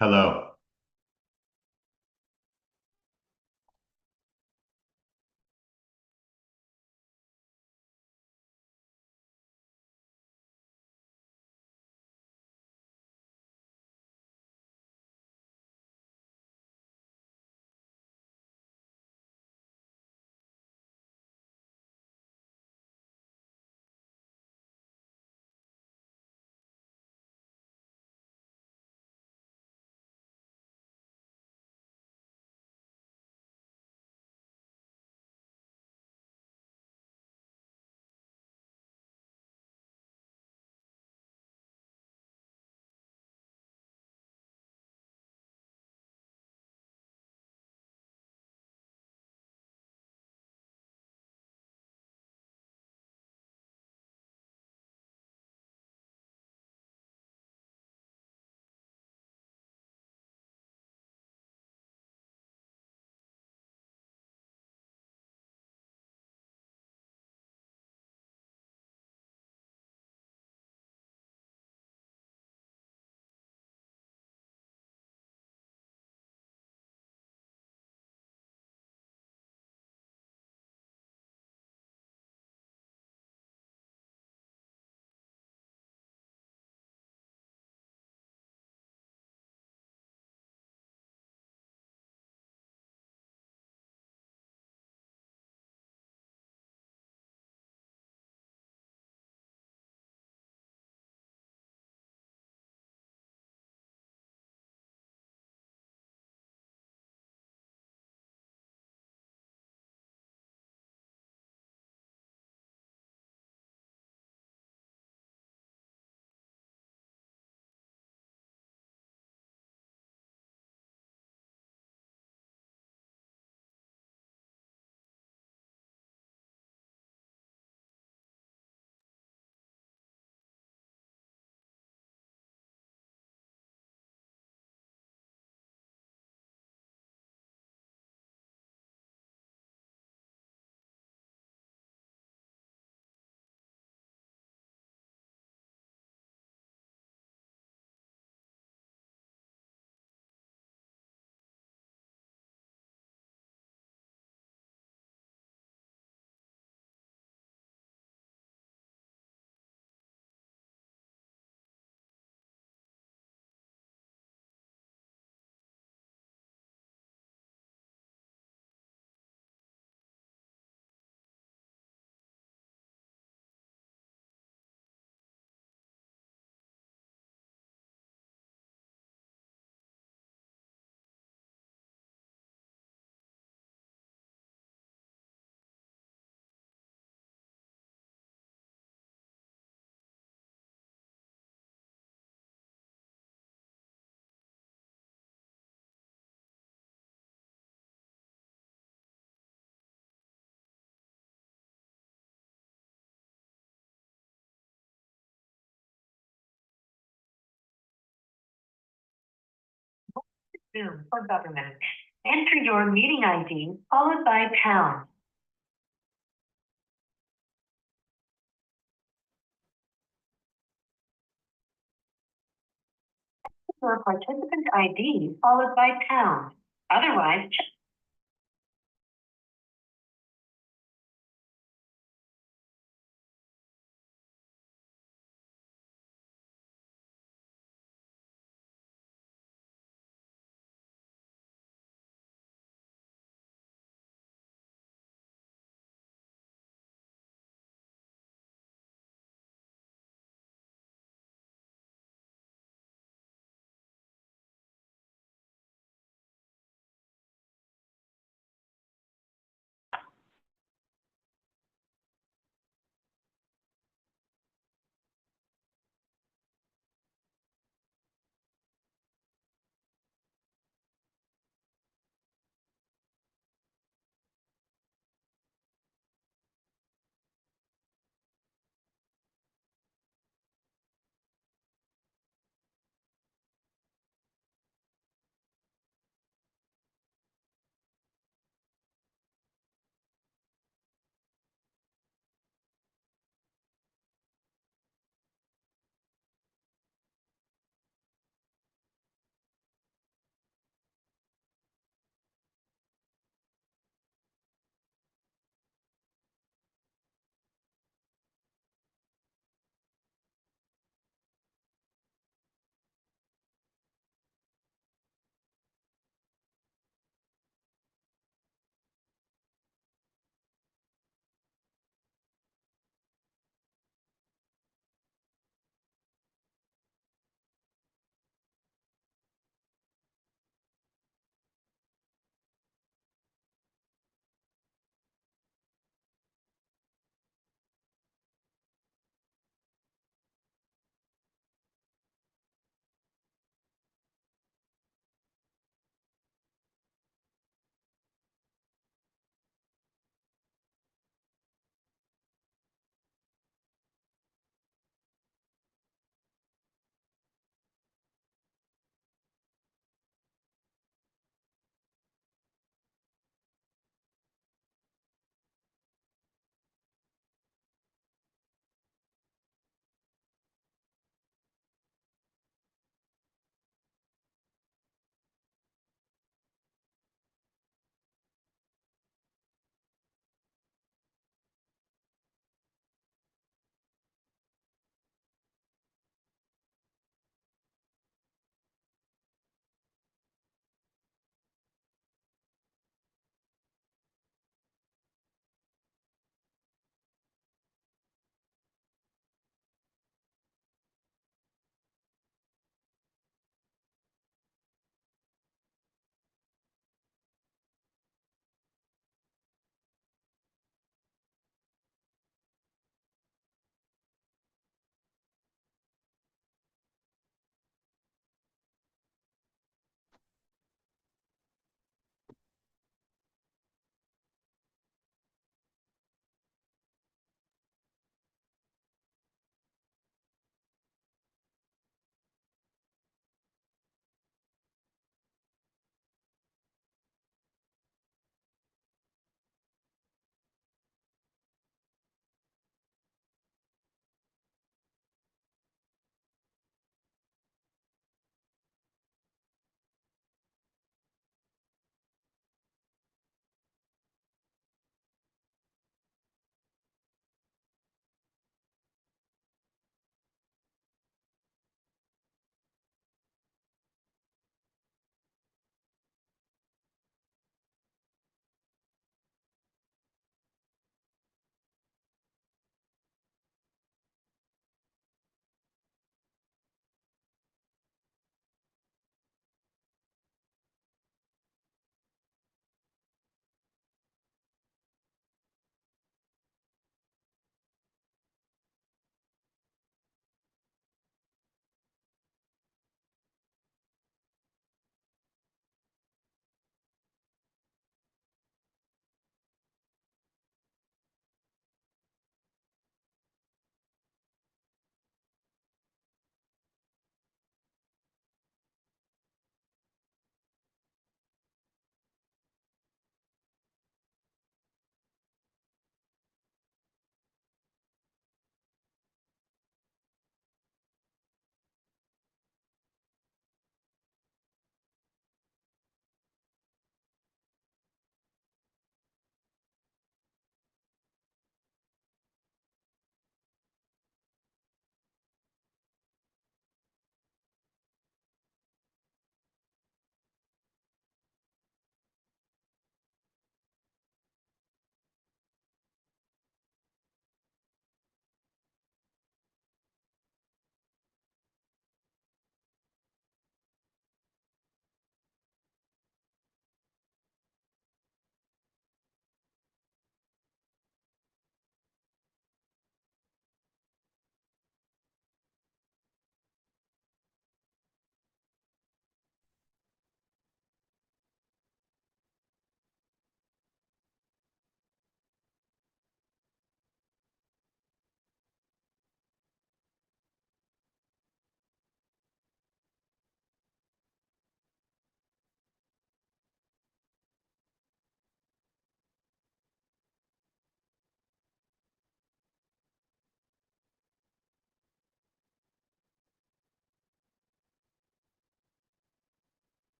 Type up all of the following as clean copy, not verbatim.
Hello. Zoom for government. Enter your meeting ID followed by pound. Your participant ID followed by pound. Otherwise,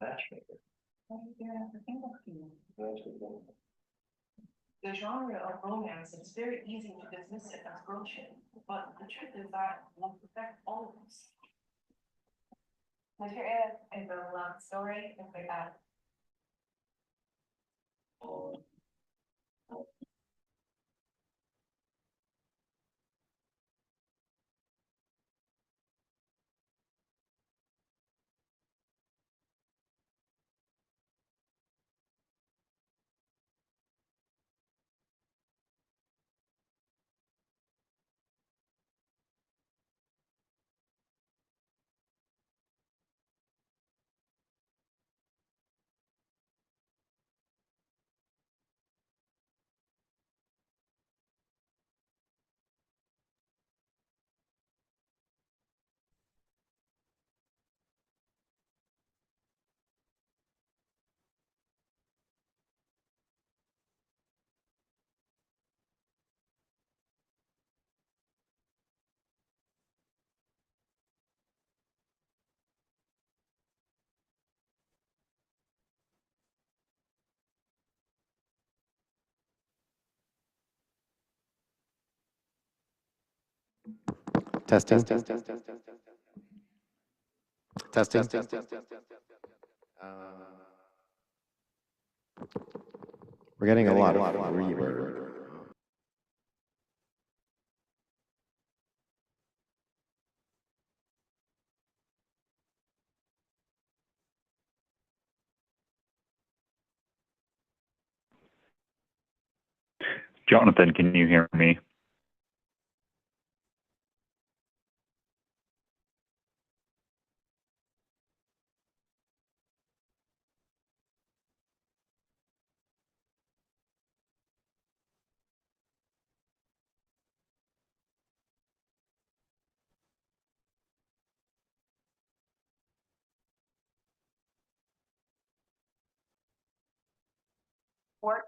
Matchmaker. The genre of romance, it's very easy to dismiss it as bullshit, but the truth is that will perfect all of us. Material is a love story, it's like that. Testing. Testing. We're getting a lot of reverb. Jonathan, can you hear me? Work.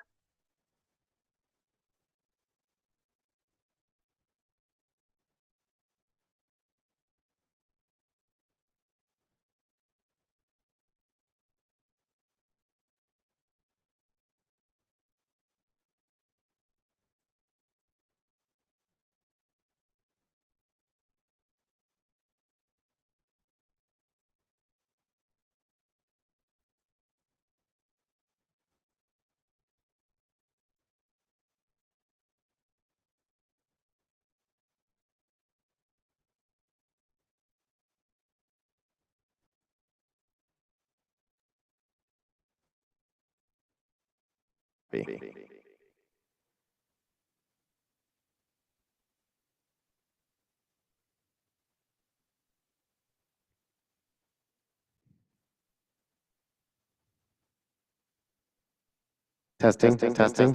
Testing. Testing.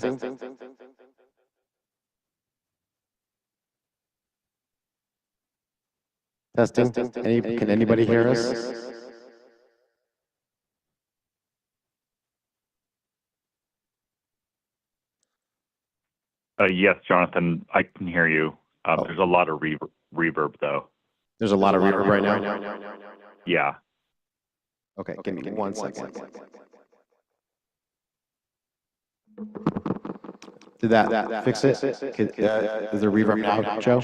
Testing. Can anybody hear us? Yes, Jonathan, I can hear you. There's a lot of reverb, though. There's a lot of reverb right now. Yeah. Okay, give me 1 second. Did that fix it? Is there reverb now, Joe?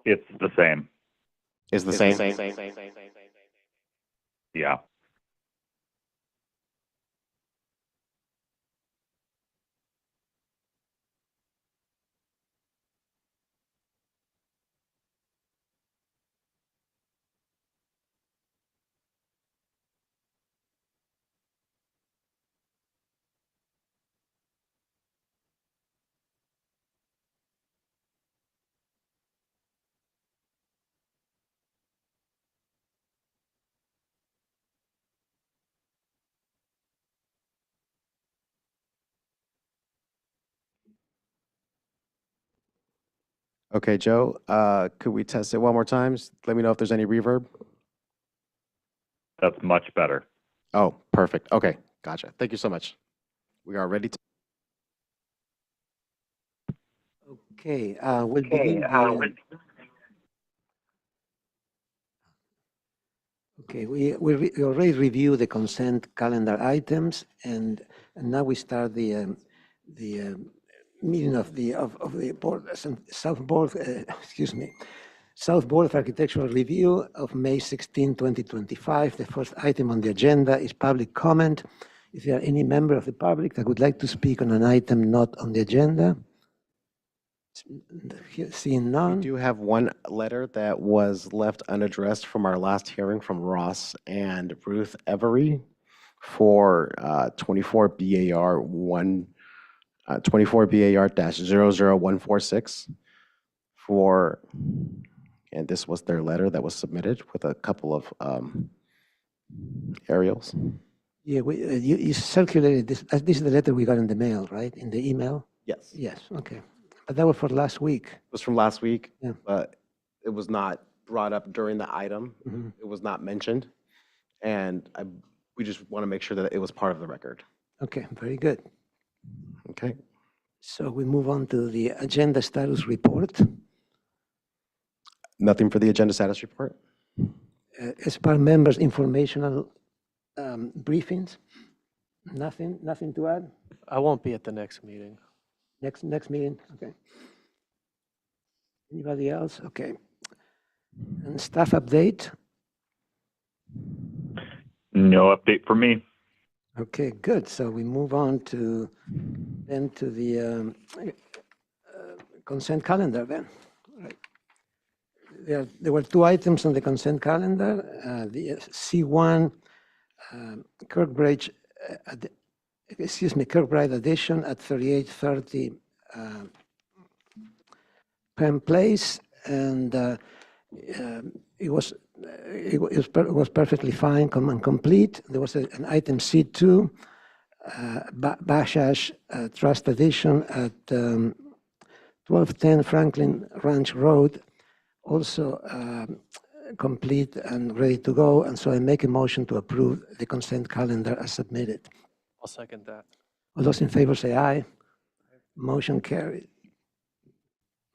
It's the same. Is the same? Yeah. Okay, Joe, could we test it one more time? Let me know if there's any reverb. That's much better. Oh, perfect. Okay, gotcha. Thank you so much. We are ready to. Okay, we'll begin Okay, we already reviewed the consent calendar items, and now we start the meeting of the board, South Board, excuse me, South Board of Architectural Review of May 16, 2025. The first item on the agenda is public comment. If there are any member of the public that would like to speak on an item not on the agenda, seeing We none. do have one letter that was left unaddressed from our last hearing from Ross and Ruth Every for 24 BAR 00146 for, and this was their letter that was submitted with a couple of aerials. Yeah, you circulated this. This is the letter we got in the mail, right? In the email? Yes. Yes, okay. But that was for last week. It was from last week, Yeah. but it was not brought up during the item. Mhm. It was not mentioned. And we just want to make sure that it was part of the record. Okay, very good. Okay. So we move on to the agenda status report. Nothing for the agenda status report? As per members' informational briefings, nothing to add? I won't be at the next meeting. Next meeting, okay. Anybody else? Okay. And staff update? No update for me. Okay, good. So we move on to the consent calendar then. Right. There were two items on the consent calendar. The C1 Kirkbride addition at 3830 Penn Place, and it was perfectly fine and complete. There was an item C2, Bashash Trust Addition at 1210 Franklin Ranch Road, also complete and ready to go. And so I make a motion to approve the consent calendar as submitted. I'll second that. All those in favor say aye. Motion carried.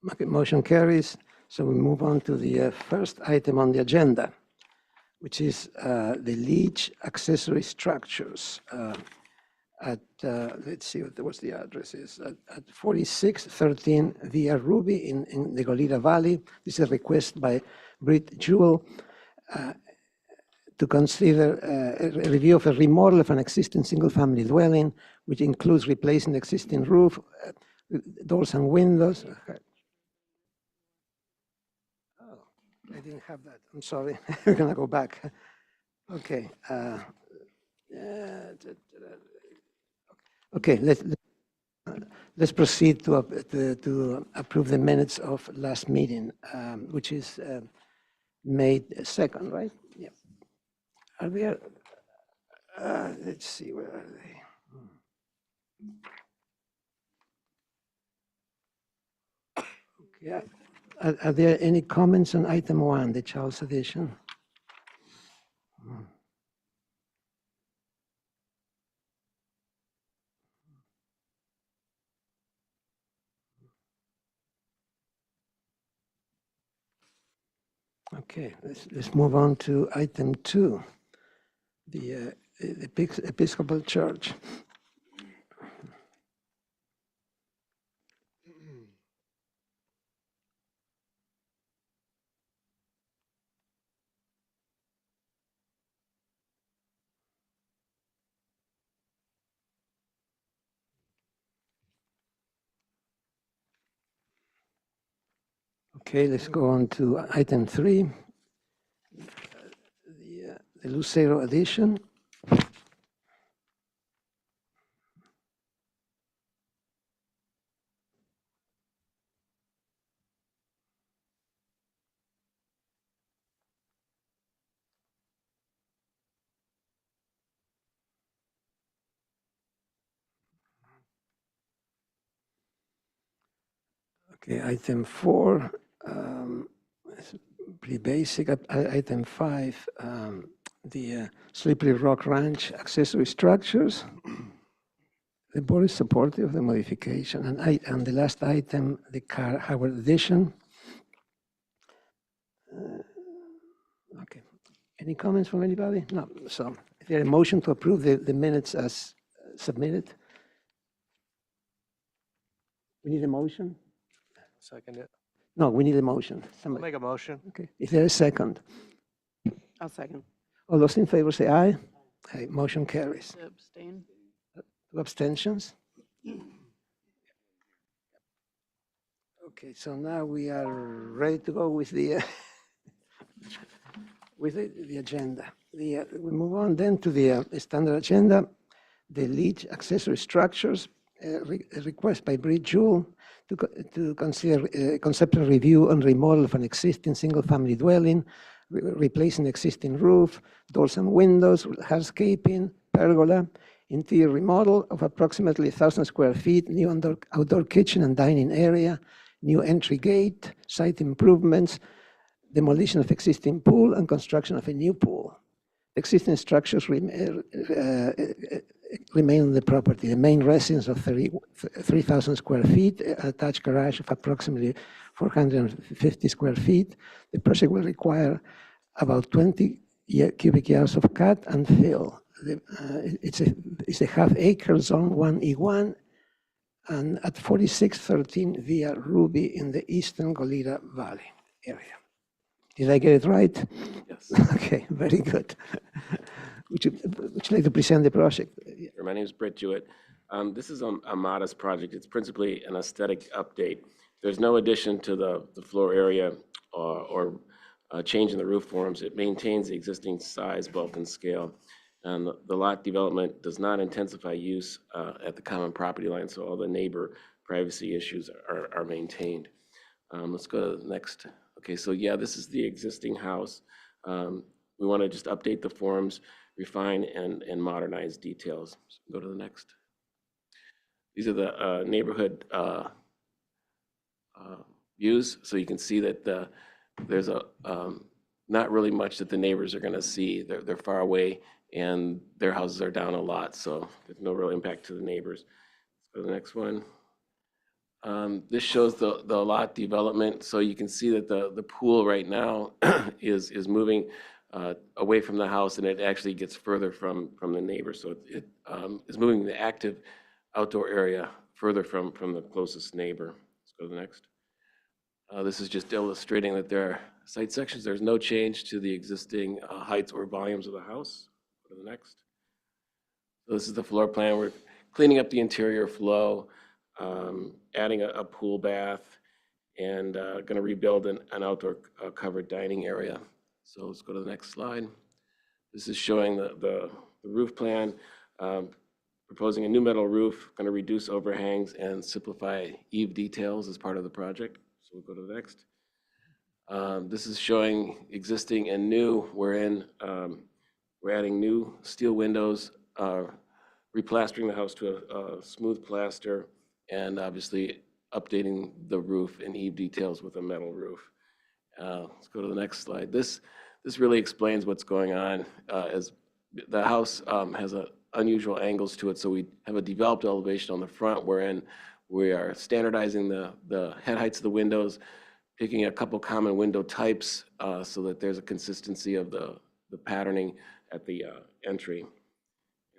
Okay, motion carries. So we move on to the first item on the agenda, which is the Leach accessory structures at, let's see what the address is, at 4613 Via Ruby in the Goleta Valley. This is a request by Britt Jewell to consider a review of a remodel of an existing single-family dwelling, which includes replacing the existing roof, doors and windows. Oh, I didn't have that. I'm sorry. We're gonna go back. Okay. Okay. Let's proceed to approve the minutes of last meeting, which is May 2nd, right? Yeah. Are there? Let's see, where are they? Okay. Are there any comments on item 1, the Charles addition? Okay, let's move on to item 2, the Episcopal Church. Okay, let's go on to item 3, the Lucero addition. Okay, item 4, it's pretty basic. Item 5, the Slippery Rock Ranch accessory structures. The board is supportive of the modification. And the last item, the Carr Howard addition. Okay. Any comments from anybody? No. So is there a motion to approve the minutes as submitted? We need a motion? Second it. No, we need a motion. I'll Somebody, make a motion. okay. Is there a second? I'll second. All those in favor say aye. Aye, motion carries. Abstain. Two abstentions? Okay, so now we are ready to go with the, with the agenda. We move on then to the standard agenda, the lead accessory structures, a request by Bridge Jewel to consider a conceptual review and remodel of an existing single-family dwelling, replacing existing roof, doors and windows, hardscaping, pergola, interior remodel of approximately 1,000 square feet, new outdoor kitchen and dining area, new entry gate, site improvements, demolition of existing pool, and construction of a new pool. Existing structures remain on the property. The main residence of 3,000 square feet, attached garage of approximately 450 square feet. The project will require about 20 cubic yards of cut and fill. It's a half-acre zone 1E1 and at 4613 Via Ruby in the eastern Goleta Valley area. Did I get it right? Yes. Okay, very good. Would you like to present the project? My name is Britt Jewett. This is a modest project. It's principally an aesthetic update. There's no addition to the floor area or change in the roof forms. It maintains the existing size, bulk, and scale. And the lot development does not intensify use at the common property line, so all the neighbor privacy issues are maintained. Let's go to the next. Okay, so yeah, this is the existing house. We want to just update the forms, refine and modernize details. So go to the next. These are the neighborhood views. So you can see that there's not really much that the neighbors are going to see. They're far away and their houses are down a lot, so there's no real impact to the neighbors. Let's go to the next one. This shows the lot development. So you can see that the pool right now is moving away from the house, and it actually gets further from the neighbor. So it is moving the active outdoor area further from the closest neighbor. Let's go to the next. This is just illustrating that there are site sections. There's no change to the existing heights or volumes of the house. Go to the next. So this is the floor plan. We're cleaning up the interior flow, adding a pool bath, and going to rebuild an outdoor covered dining area. So let's go to the next slide. This is showing the roof plan, proposing a new metal roof, going to reduce overhangs and simplify eave details as part of the project. So we'll go to the next. This is showing existing and new. We're adding new steel windows, replastering the house to a smooth plaster, and obviously updating the roof and eave details with a metal roof. Let's go to the next slide. This really explains what's going on. As the house has unusual angles to it, so we have a developed elevation on the front, wherein we are standardizing the head heights of the windows, picking a couple common window types so that there's a consistency of the patterning at the entry.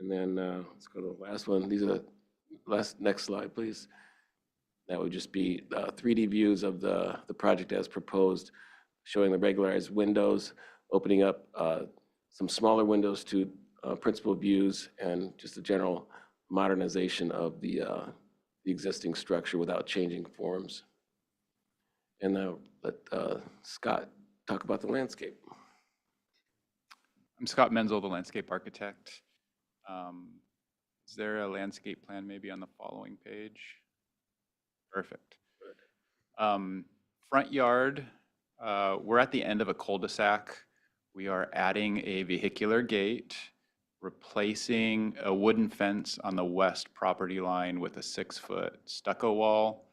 And then let's go to the last one. These are the next slide, please. That would just be 3D views of the project as proposed, showing the regularized windows, opening up some smaller windows to principal views, and just a general modernization of the existing structure without changing forms. And now let Scott talk about the landscape. I'm Scott Menzel, the landscape architect. Is there a landscape plan maybe on the following page? Perfect. Front yard, we're at the end of a cul-de-sac. We are adding a vehicular gate, replacing a wooden fence on the west property line with a 6-foot stucco wall.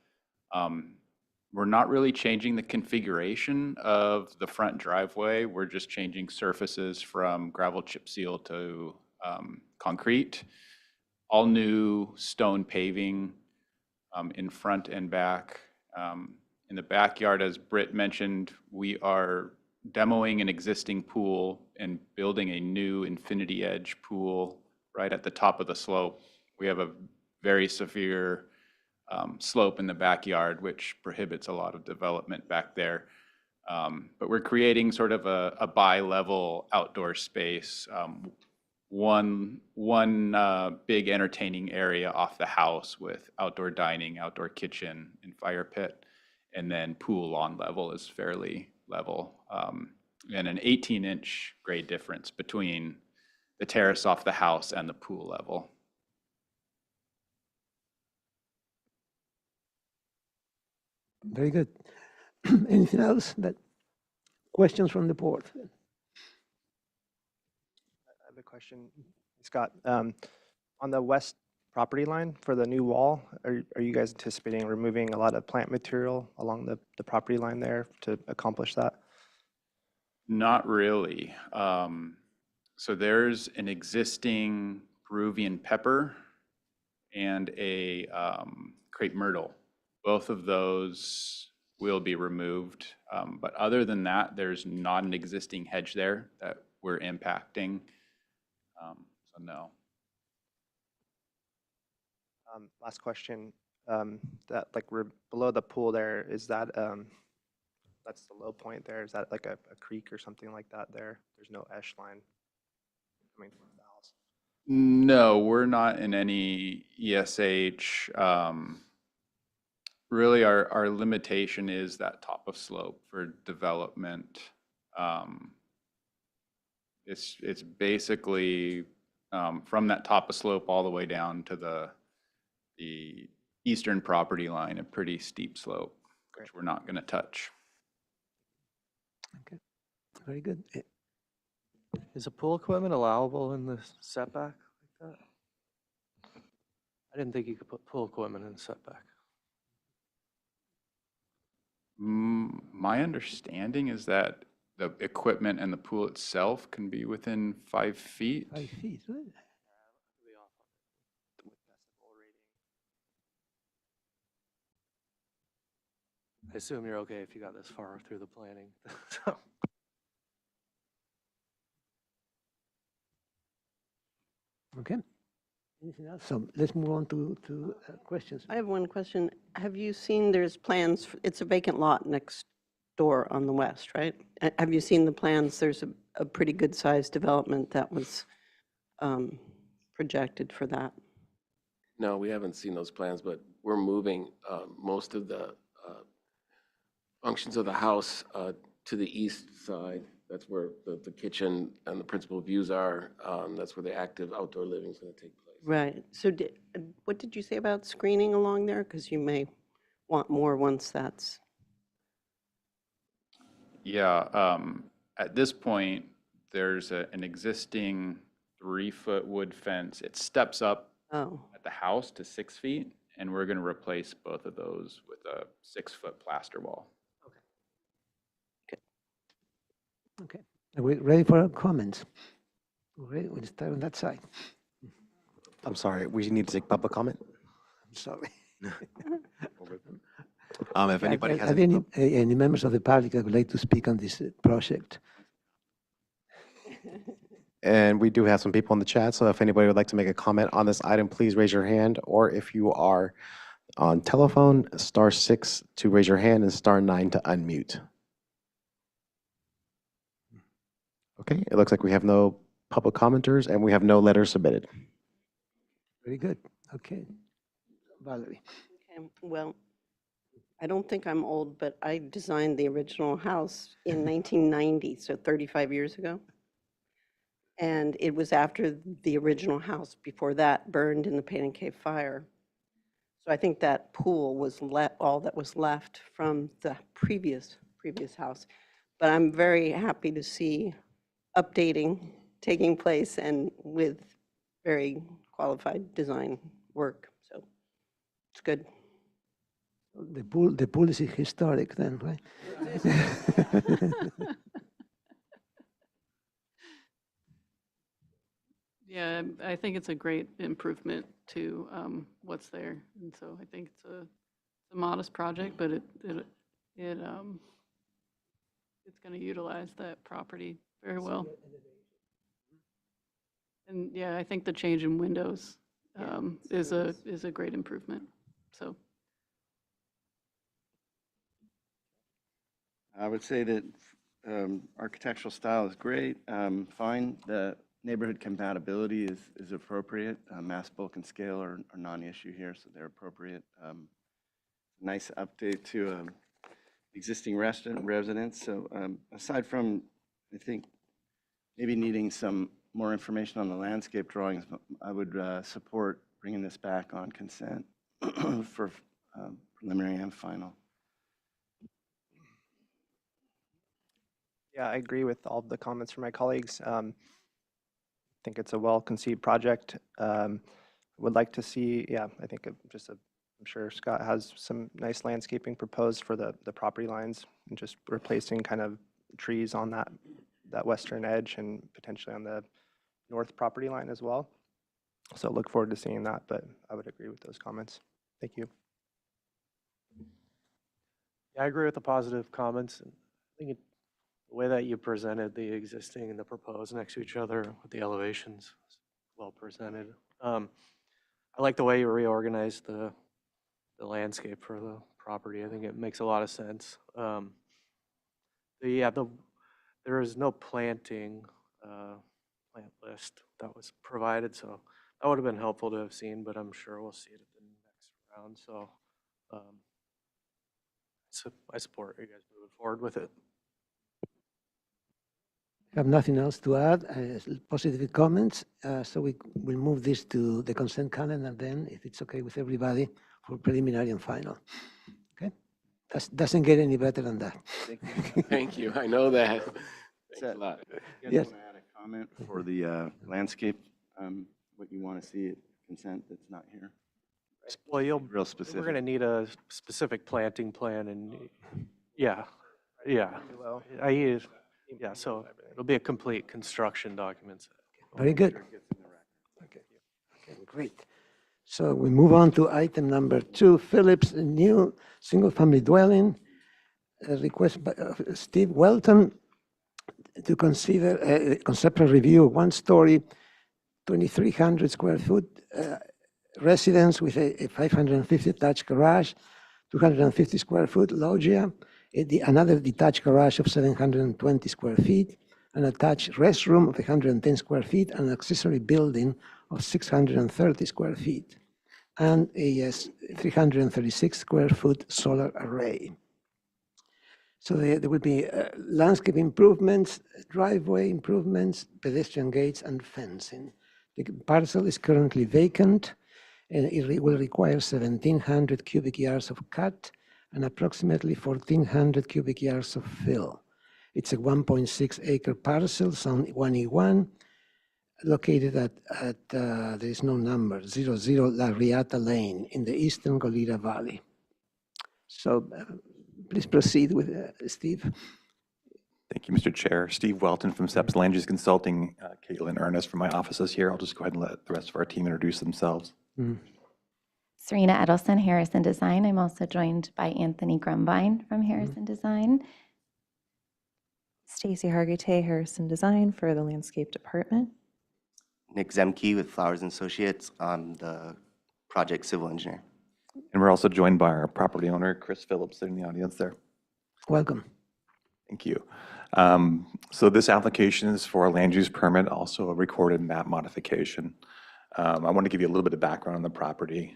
We're not really changing the configuration of the front driveway. We're just changing surfaces from gravel chip seal to concrete. All new stone paving in front and back. In the backyard, as Britt mentioned, we are demoing an existing pool and building a new Infinity Edge pool right at the top of the slope. We have a very severe slope in the backyard, which prohibits a lot of development back there. But we're creating sort of a bi-level outdoor space. One big entertaining area off the house with outdoor dining, outdoor kitchen, and fire pit. And then pool lawn level is fairly level. And an 18-inch grade difference between the terrace off the house and the pool level. Very good. Anything else? Questions from the board? I have a question, Scott. On the west property line for the new wall, are you guys anticipating removing a lot of plant material along the property line there to accomplish that? Not really. So there's an existing Peruvian pepper and a crepe myrtle. Both of those will be removed. But other than that, there's not an existing hedge there that we're impacting. So no. Last question, that like below the pool there, is that, that's the low point there, is that like a creek or something like that there? There's no esh line coming from the house? No, we're not in any ESH. Really, our limitation is that top of slope for development. It's basically from that top of slope all the way down to the eastern property line, a pretty steep slope, which we're not going to touch. Okay, very good. Is a pool equipment allowable in the setback like that? I didn't think you could put pool equipment in the setback. My understanding is that the equipment and the pool itself can be within 5 feet. 5 feet, right? I assume you're okay if you got this far through the planning. So, Okay. Anything else? So let's move on to questions. I have one question. Have you seen there's plans, it's a vacant lot next door on the west, right? Have you seen the plans? There's a pretty good sized development that was projected for that. No, we haven't seen those plans, but we're moving most of the functions of the house to the east side. That's where the kitchen and the principal views are. That's where the active outdoor living is going to take place. Right. So what did you say about screening along there? Because you may want more once that's. Yeah, at this point, there's an existing 3-foot wood fence. It steps up Oh, at the house to 6 feet, and we're going to replace both of those with a 6-foot plaster wall. Okay. Are we ready for our comments? Ready? We'll start on that side. I'm sorry, we need to take public comment. I'm sorry. If anybody has Are there any members of the public that would like to speak on this project? And we do have some people in the chat, so if anybody would like to make a comment on this item, please raise your hand. Or if you are on telephone, *6 to raise your hand and *9 to unmute. Okay, it looks like we have no public commenters and we have no letters submitted. Very good. Okay. Valerie. okay. Well, I don't think I'm old, but I designed the original house in 1990, so 35 years ago. And it was after the original house, before that, burned in the Painted Cave fire. So I think that pool was all that was left from the previous house. But I'm very happy to see updating taking place and with very qualified design work. So it's good. The pool is historic then, right? Yeah, I think it's a great improvement to what's there. And so I think it's a modest project, but it it's going to utilize that property very well. And yeah, I think the change in windows is a great improvement, so. I would say that architectural style is great, fine. The neighborhood compatibility is appropriate. Mass, bulk, and scale are non-issue here, so they're appropriate. Nice update to existing residents. So aside from, I think, maybe needing some more information on the landscape drawings, I would support bringing this back on consent for preliminary and final. Yeah, I agree with all of the comments from my colleagues. I think it's a well-conceived project. Would like to see, yeah, I think I'm sure Scott has some nice landscaping proposed for the property lines and just replacing kind of trees on that western edge and potentially on the north property line as well. So look forward to seeing that, but I would agree with those comments. Thank you. Yeah, I agree with the positive comments. And I think the way that you presented the existing and the proposed next to each other with the elevations was well presented. I like the way you reorganized the landscape for the property. I think it makes a lot of sense. There is no planting plant list that was provided, so that would have been helpful to have seen, but I'm sure we'll see it at the next round. So, I support you guys moving forward with it. I have nothing else to add. Positive comments. So we will move this to the consent calendar then, if it's okay with everybody, for preliminary and final. Okay? That doesn't get any better than that. Thank you. I know that. Thanks a lot. You guys Yes. want to add a comment for the landscape, what you want to see at consent that's not here? Well, Real we're specific. going to need a specific planting plan, and yeah. So it'll be a complete construction document. Very good. Okay, great. So we move on to item number 2, Phillips new single-family dwelling. A request by Steve Welton to consider a conceptual review of one-story, 2,300 square foot residence with a 550 attached garage, 250 square foot loggia, another detached garage of 720 square feet, an attached restroom of 110 square feet, and an accessory building of 630 square feet, and a 336 square foot solar array. So there will be landscape improvements, driveway improvements, pedestrian gates, and fencing. The parcel is currently vacant, and it will require 1,700 cubic yards of cut and approximately 1,400 cubic yards of fill. It's a 1.6 acre parcel, Zone 1E1, located at there is no number, 00 La Riata Lane in the eastern Goleta Valley. So please proceed with Steve. Thank you, Mr. Chair. Steve Welton from SEPS Land Use Consulting. Caitlin Ernest from my office is here. I'll just go ahead and let the rest of our team introduce themselves. Serena Edelson, Harrison Design. I'm also joined by Anthony Grumbine from Harrison Design. Stacy Hargitay, Harrison Design for the Landscape Department. Nick Zemke with Flowers and Associates. I'm the project civil engineer. And we're also joined by our property owner, Chris Phillips, in the audience there. Welcome. Thank you. So this application is for a land use permit, also a recorded map modification. I want to give you a little bit of background on the property.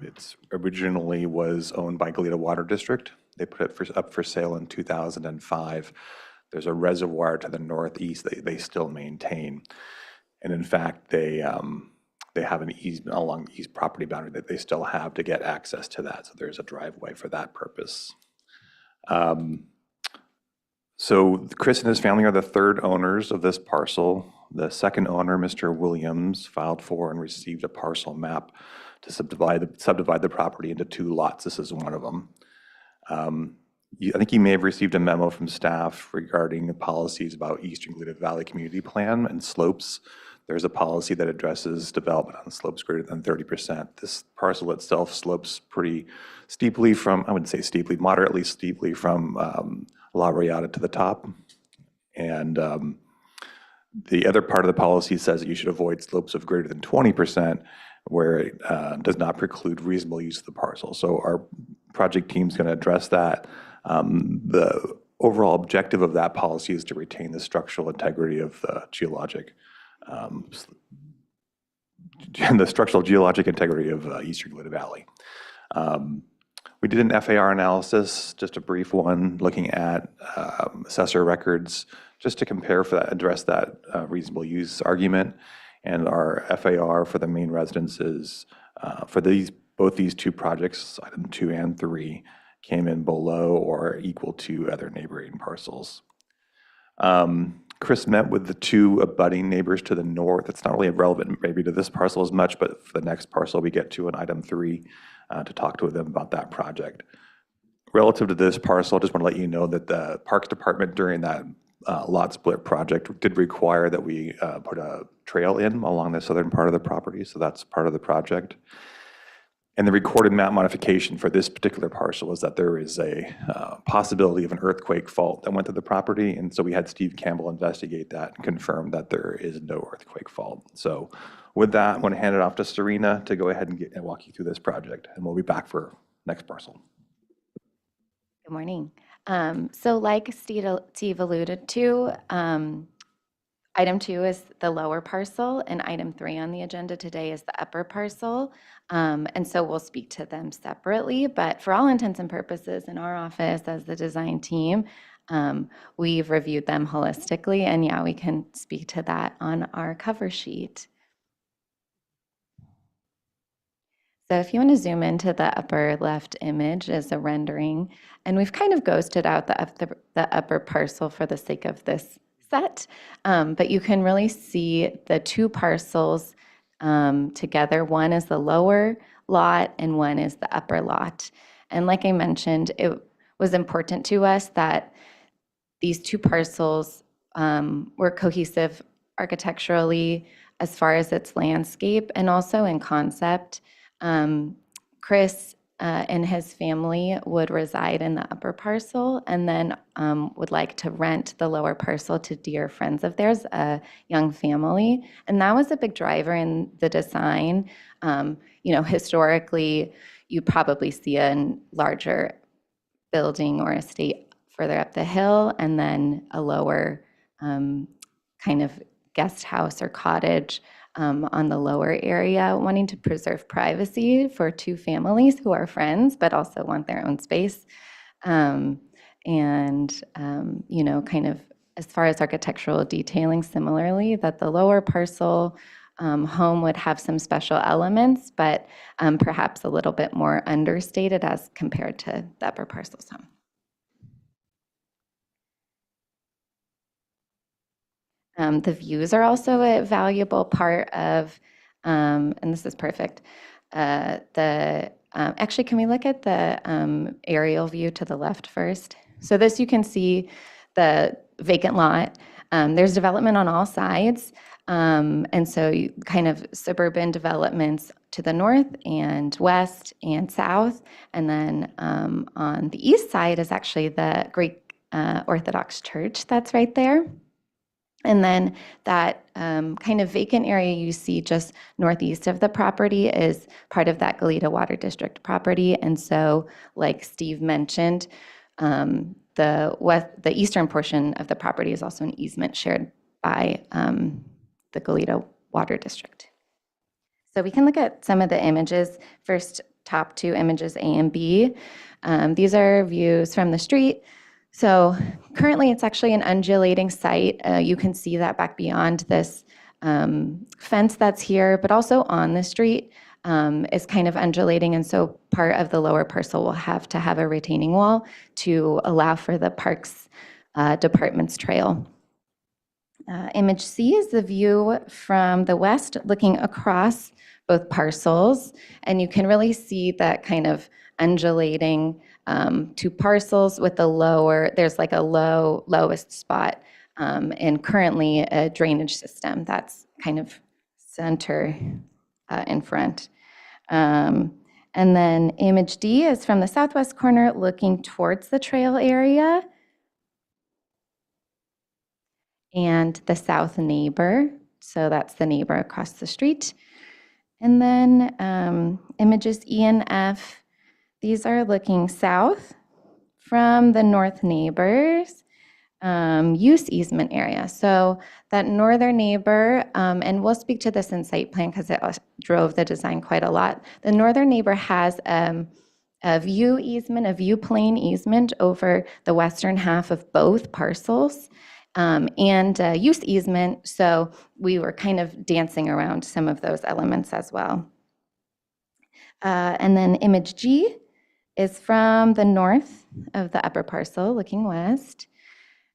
It's originally was owned by Goleta Water District. They put it up for sale in 2005. There's a reservoir to the northeast that they still maintain. And in fact, they have an easement along the east property boundary that they still have to get access to that. So there's a driveway for that purpose. So Chris and his family are the third owners of this parcel. The second owner, Mr. Williams, filed for and received a parcel map to subdivide the property into 2 lots. This is one of them. I think you may have received a memo from staff regarding the policies about Eastern Goleta Valley Community Plan and slopes. There's a policy that addresses development on slopes greater than 30%. This parcel itself slopes pretty steeply from, I wouldn't say steeply, moderately steeply from La Rayada to the top. And the other part of the policy says that you should avoid slopes of greater than 20%, where it does not preclude reasonable use of the parcel. So our project team's going to address that. The overall objective of that policy is to retain the structural integrity of the geologic integrity of Eastern Galita Valley. We did an FAR analysis, just a brief one, looking at assessor records, just to compare for that, address that reasonable use argument. And our FAR for the main residences for both these two projects, item 2 and 3, came in below or equal to other neighboring parcels. Chris met with the 2 abutting neighbors to the north. It's not really relevant maybe to this parcel as much, but for the next parcel we get to in item 3 to talk to them about that project. Relative to this parcel, I just want to let you know that the Parks Department during that lot split project did require that we put a trail in along the southern part of the property, so that's part of the project. And the recorded map modification for this particular parcel was that there is a possibility of an earthquake fault that went to the property, and so we had Steve Campbell investigate that and confirm that there is no earthquake fault. So with that, I'm going to hand it off to Serena to go ahead and walk you through this project, and we'll be back for next parcel. Good morning. So like Steve alluded to, item 2 is the lower parcel, and item 3 on the agenda today is the upper parcel. And so we'll speak to them separately, but for all intents and purposes in our office as the design team, we've reviewed them holistically, and yeah, we can speak to that on our cover sheet. So if you want to zoom into the upper left image is a rendering, and we've kind of ghosted out the upper parcel for the sake of this set, but you can really see the 2 parcels together. One is the lower lot and one is the upper lot. And like I mentioned, it was important to us that these 2 parcels were cohesive architecturally as far as its landscape and also in concept. Chris and his family would reside in the upper parcel and then would like to rent the lower parcel to dear friends of theirs, a young family. And that was a big driver in the design. You know, historically, you probably see a larger building or estate further up the hill and then a lower kind of guest house or cottage on the lower area, wanting to preserve privacy for 2 families who are friends, but also want their own space. You know, kind of as far as architectural detailing, similarly, that the lower parcel home would have some special elements, but perhaps a little bit more understated as compared to the upper parcel's home. The views are also a valuable part of, and this is perfect, actually, can we look at the aerial view to the left first? So this, you can see the vacant lot. There's development on all sides, and so you kind of suburban developments to the north and west and south, and then on the east side is actually the Greek Orthodox Church that's right there. And then that kind of vacant area you see just northeast of the property is part of that Goleta Water District property. And so, like Steve mentioned, the eastern portion of the property is also an easement shared by the Goleta Water District. So we can look at some of the images. First, top 2 images, A and B. These are views from the street. So currently it's actually an undulating site. You can see that back beyond this fence that's here, but also on the street is kind of undulating. And so part of the lower parcel will have to have a retaining wall to allow for the Parks Department's trail. Image C is the view from the west looking across both parcels. And you can really see that kind of undulating 2 parcels with the lower, there's like a lowest spot and currently a drainage system that's kind of center in front. And then image D is from the southwest corner looking towards the trail area. and the south neighbor. So that's the neighbor across the street. And then images E and F, these are looking south from the north neighbor's use easement area. So that northern neighbor, and we'll speak to this in site plan because it drove the design quite a lot. The northern neighbor has a view easement, a view plane easement over the western half of both parcels, and use easement. So we were kind of dancing around some of those elements as well. And then image G is from the north of the upper parcel, looking west.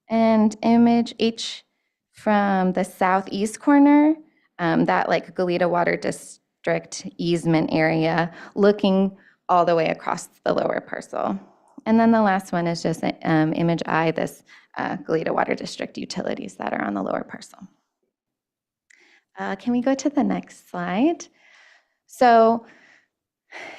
And image H from the southeast corner, that like Goleta Water District easement area, looking all the way across the lower parcel. And then the last one is just image I, this Goleta Water District utilities that are on the lower parcel. Can we go to the next slide? So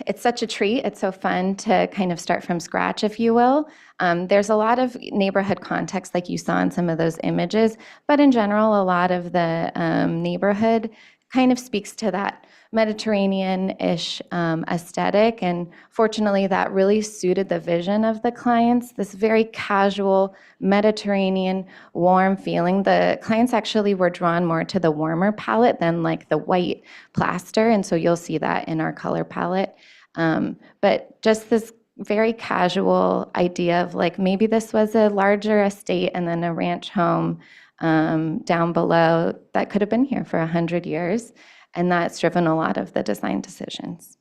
it's such a treat. It's so fun to kind of start from scratch, if you will. There's a lot of neighborhood context like you saw in some of those images, but in general, a lot of the neighborhood kind of speaks to that Mediterranean-ish aesthetic. And fortunately, that really suited the vision of the clients, this very casual, Mediterranean, warm feeling. The clients actually were drawn more to the warmer palette than like the white plaster. And so you'll see that in our color palette. But just this very casual idea of like, maybe this was a larger estate and then a ranch home down below that could have been here for 100 years. And that's driven a lot of the design decisions.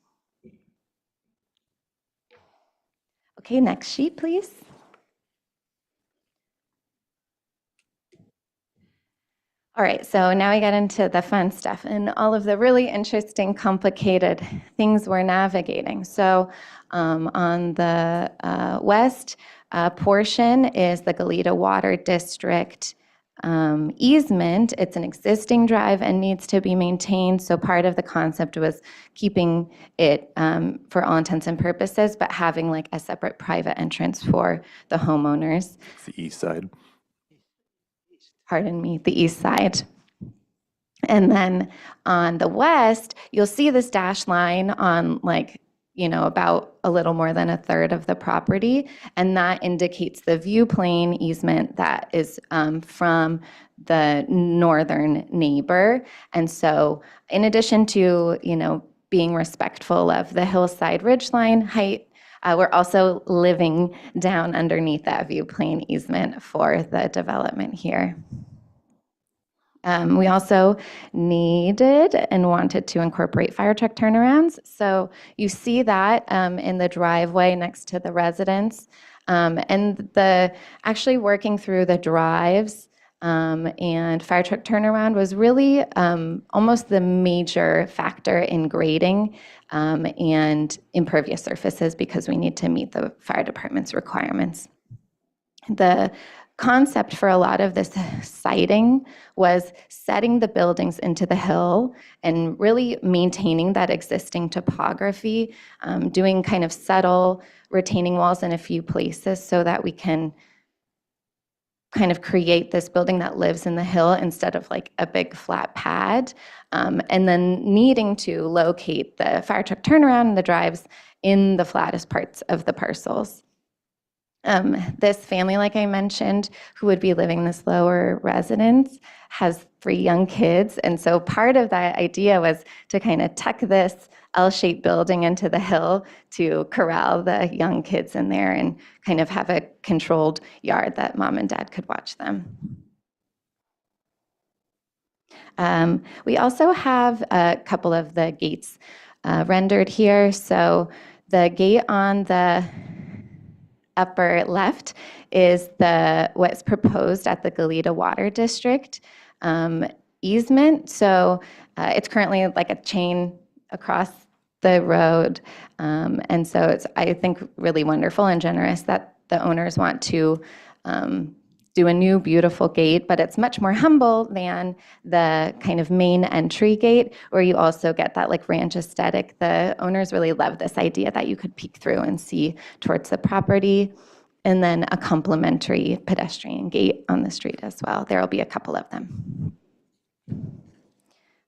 Okay, next sheet, please. All right, so now we get into the fun stuff and all of the really interesting, complicated things we're navigating. So on the west portion is the Goleta Water District easement. It's an existing drive and needs to be maintained. So part of the concept was keeping it for all intents and purposes, but having like a separate private entrance for the homeowners. The east side. Pardon me, the east side. And then on the west, you'll see this dashed line on like, you know, about a little more than a third of the property. And that indicates the view plane easement that is from the northern neighbor. And so in addition to, you know, being respectful of the hillside ridgeline height, we're also living down underneath that view plane easement for the development here. We also needed and wanted to incorporate fire truck turnarounds. So you see that in the driveway next to the residence. And actually working through the drives and fire truck turnaround was really almost the major factor in grading and impervious surfaces because we need to meet the fire department's requirements. The concept for a lot of this siting was setting the buildings into the hill and really maintaining that existing topography, doing kind of subtle retaining walls in a few places so that we can kind of create this building that lives in the hill instead of like a big flat pad, and then needing to locate the fire truck turnaround and the drives in the flattest parts of the parcels. This family, like I mentioned, who would be living in this lower residence, has 3 young kids. And so part of that idea was to kind of tuck this L-shaped building into the hill to corral the young kids in there and kind of have a controlled yard that mom and dad could watch them. We also have a couple of the gates rendered here. So the gate on the upper left is what's proposed at the Goleta Water District easement. So it's currently like a chain across the road. And so it's, I think, really wonderful and generous that the owners want to do a new beautiful gate, but it's much more humble than the kind of main entry gate where you also get that like ranch aesthetic. The owners really love this idea that you could peek through and see towards the property. and then a complementary pedestrian gate on the street as well. There will be a couple of them.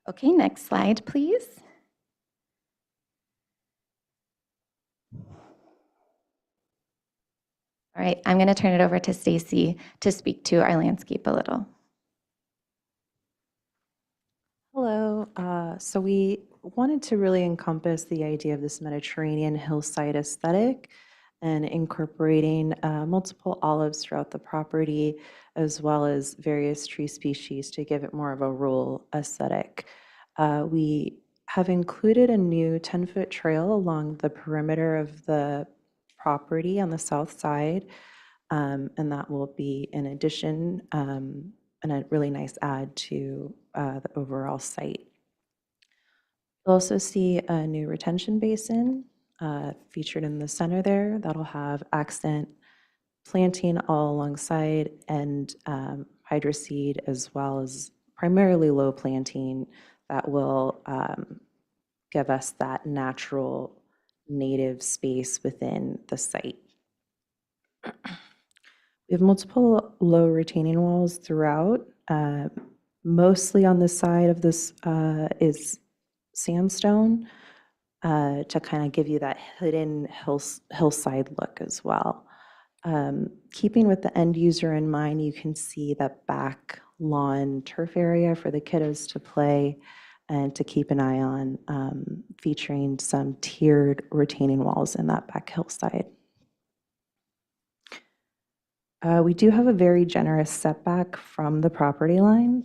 Okay, next slide, please. All right, I'm going to turn it over to Stacy to speak to our landscape a little. Hello. So we wanted to really encompass the idea of this Mediterranean hillside aesthetic and incorporating multiple olives throughout the property, as well as various tree species to give it more of a rural aesthetic. We have included a new 10-foot trail along the perimeter of the property on the south side, and that will be in addition and a really nice add to the overall site. You'll also see a new retention basin featured in the center there that'll have accent planting all alongside and hydroseed, as well as primarily low planting that will give us that natural native space within the site. We have multiple low retaining walls throughout. Mostly on this side of this is sandstone to kind of give you that hidden hillside look as well. Keeping with the end user in mind, you can see that back lawn turf area for the kiddos to play and to keep an eye on, featuring some tiered retaining walls in that back hillside. We do have a very generous setback from the property line.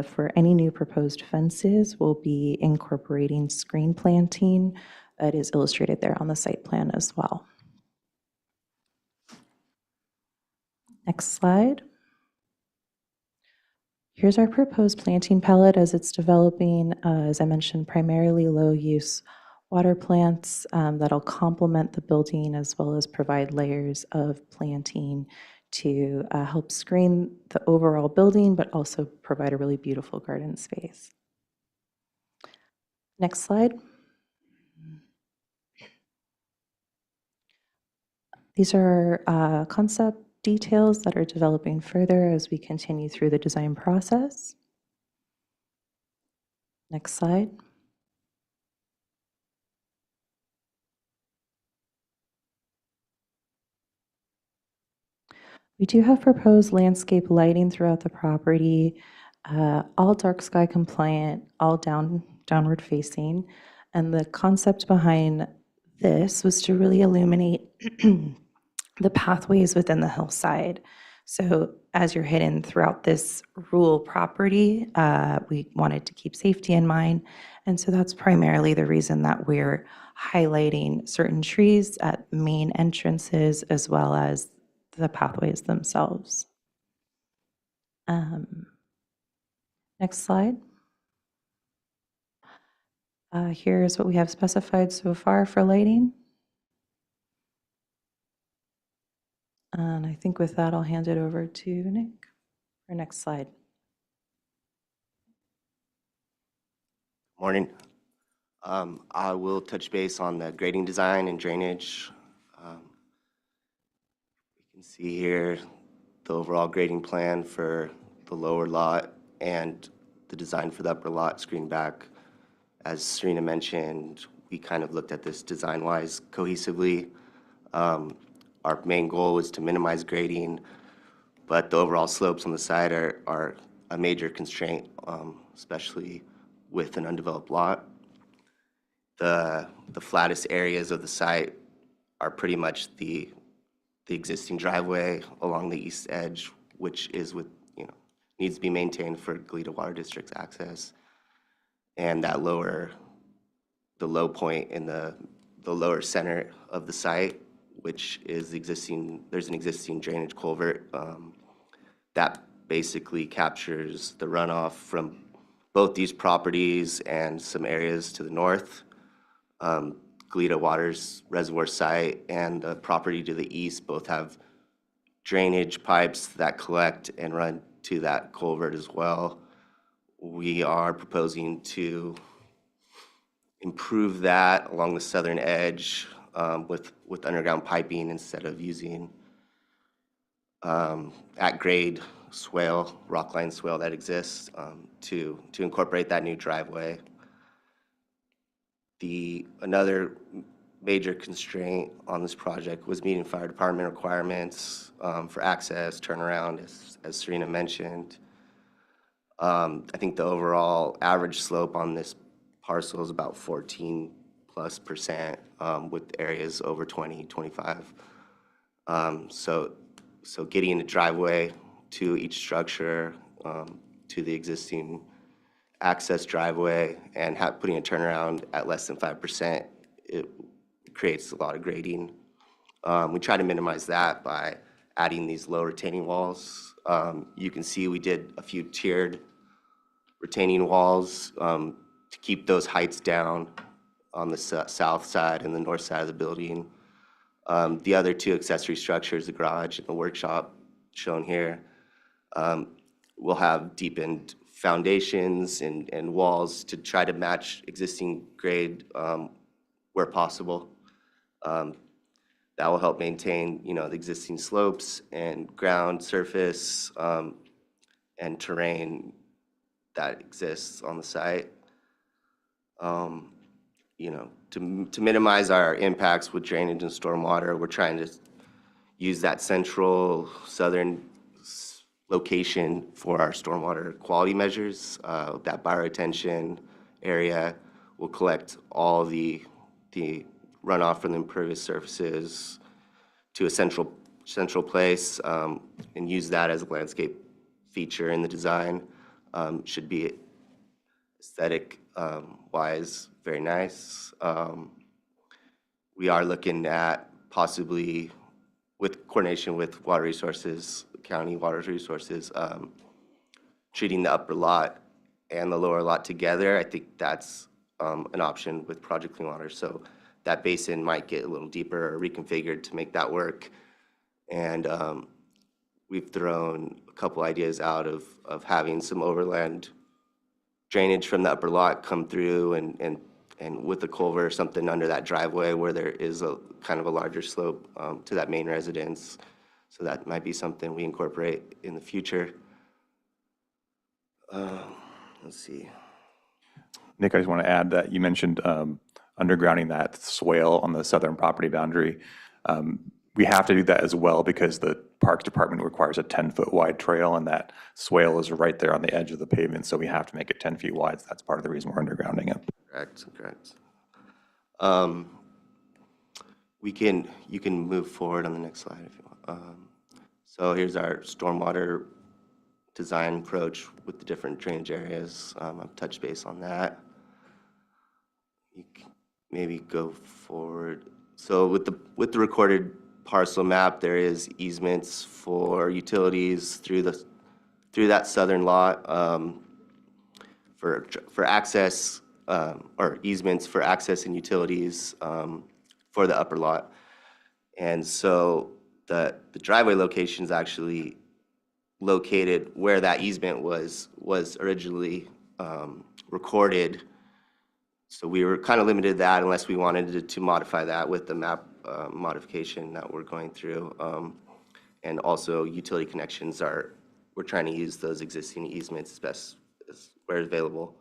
For any new proposed fences, we'll be incorporating screen planting that is illustrated there on the site plan as well. Next slide. Here's our proposed planting palette as it's developing. As I mentioned, primarily low-use water plants that'll complement the building, as well as provide layers of planting to help screen the overall building, but also provide a really beautiful garden space. Next slide. These are concept details that are developing further as we continue through the design process. Next slide. We do have proposed landscape lighting throughout the property, all dark sky compliant, all downward facing. And the concept behind this was to really illuminate the pathways within the hillside. So as you're hidden throughout this rural property, we wanted to keep safety in mind. And so that's primarily the reason that we're highlighting certain trees at main entrances, as well as the pathways themselves. Next slide. Here's what we have specified so far for lighting. And I think with that, I'll hand it over to Nick for next slide. Morning. I will touch base on the grading design and drainage. You can see here the overall grading plan for the lower lot and the design for the upper lot screen back. As Serena mentioned, we kind of looked at this design-wise cohesively. Our main goal was to minimize grading, but the overall slopes on the side are a major constraint, especially with an undeveloped lot. The flattest areas of the site are pretty much the existing driveway along the east edge, which is needs to be maintained for Goleta Water District's access. And that the low point in the lower center of the site, which is there's an existing drainage culvert that basically captures the runoff from both these properties and some areas to the north. Goleta Water's reservoir site and the property to the east both have drainage pipes that collect and run to that culvert as well. We are proposing to improve that along the southern edge with underground piping instead of using at-grade swale, rockline swale that exists to incorporate that new driveway. Another major constraint on this project was meeting fire department requirements for access, turnaround, as Serena mentioned. I think the overall average slope on this parcel is about 14+%, with areas over 20, 25. So getting a driveway to each structure, to the existing access driveway, and putting a turnaround at less than 5%, it creates a lot of grading. We try to minimize that by adding these low retaining walls. You can see we did a few tiered retaining walls to keep those heights down on the south side and the north side of the building. The other two accessory structures, the garage and the workshop shown here, will have deepened foundations and walls to try to match existing grade where possible. That will help maintain, the existing slopes and ground surface and terrain that exists on the site. To minimize our impacts with drainage and stormwater, we're trying to use that central southern location for our stormwater quality measures. That bioretention area will collect all the runoff from the impervious surfaces to a central place and use that as a landscape feature in the design. Should be aesthetic wise very nice. We are looking at possibly, with coordination with water resources, county water resources, treating the upper lot and the lower lot together. I think that's an option with Project Clean Water. So that basin might get a little deeper or reconfigured to make that work. And we've thrown a couple ideas out of having some overland drainage from the upper lot come through and with the culvert or something under that driveway where there is a kind of a larger slope to that main residence. So that might be something we incorporate in the future. Let's see. Nick, I just want to add that you mentioned undergrounding that swale on the southern property boundary. We have to do that as well because the Parks Department requires a 10-foot wide trail, and that swale is right there on the edge of the pavement, so we have to make it 10 feet wide. So that's part of the reason we're undergrounding it. Correct. You can move forward on the next slide if you want. So here's our stormwater design approach with the different drainage areas. I've touched base on that. You can maybe go forward. So with the recorded parcel map, there is easements for utilities through that southern lot for access or easements for access and utilities for the upper lot. And so the driveway location is actually located where that easement was originally recorded. So we were kind of limited to that unless we wanted to modify that with the map modification that we're going through. And also utility connections we're trying to use those existing easements as best as where available.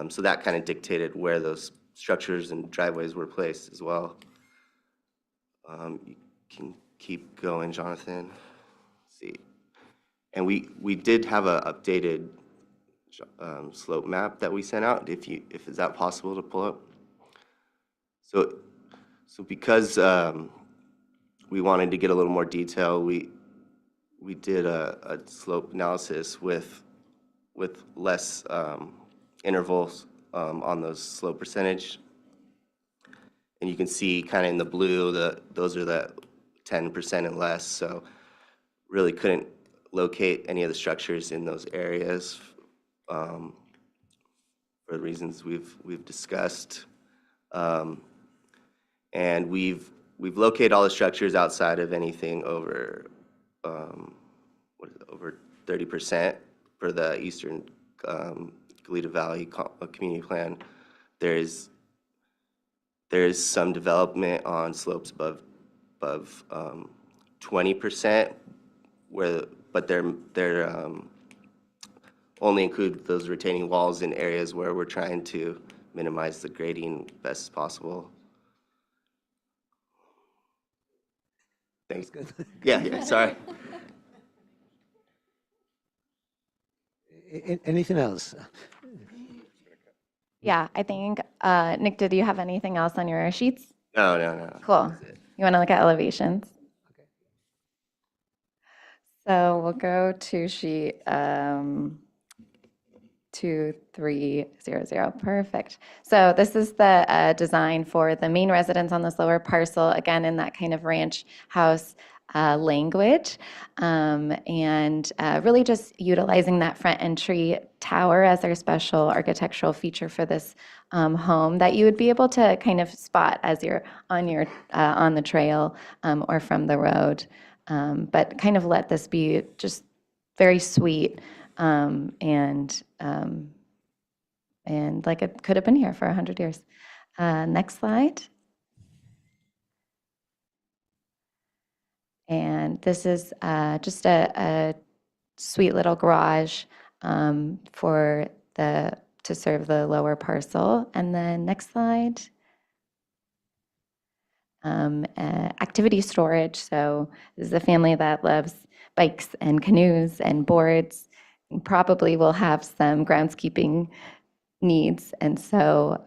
So that kind of dictated where those structures and driveways were placed as well. You can keep going, Jonathan. Let's see. And we did have an updated slope map that we sent out, if is that possible to pull up? So because we wanted to get a little more detail, we did a slope analysis with less intervals on those slope percentage. And you can see kind of in the blue, those are the 10% and less. So really couldn't locate any of the structures in those areas for the reasons we've discussed. And we've located all the structures outside of anything over over 30% for the Eastern Goleta Valley Community Plan. There is some development on slopes above 20% but they're only include those retaining walls in areas where we're trying to minimize the grading best as possible. Thanks. Good. Yeah, sorry. Anything else? Yeah, I think, Nick, did you have anything else on your sheets? No. Cool. You want to look at elevations? Okay. So we'll go to sheet 2300. Perfect. So this is the design for the main residence on this lower parcel, again, in that kind of ranch house language, and really just utilizing that front entry tower as our special architectural feature for this home that you would be able to kind of spot as you're on the trail or from the road, but kind of let this be just very sweet and like it could have been here for 100 years. Next slide. And this is just a sweet little garage to serve the lower parcel. And then next slide. Activity storage. So this is a family that loves bikes and canoes and boards, and probably will have some groundskeeping needs. And so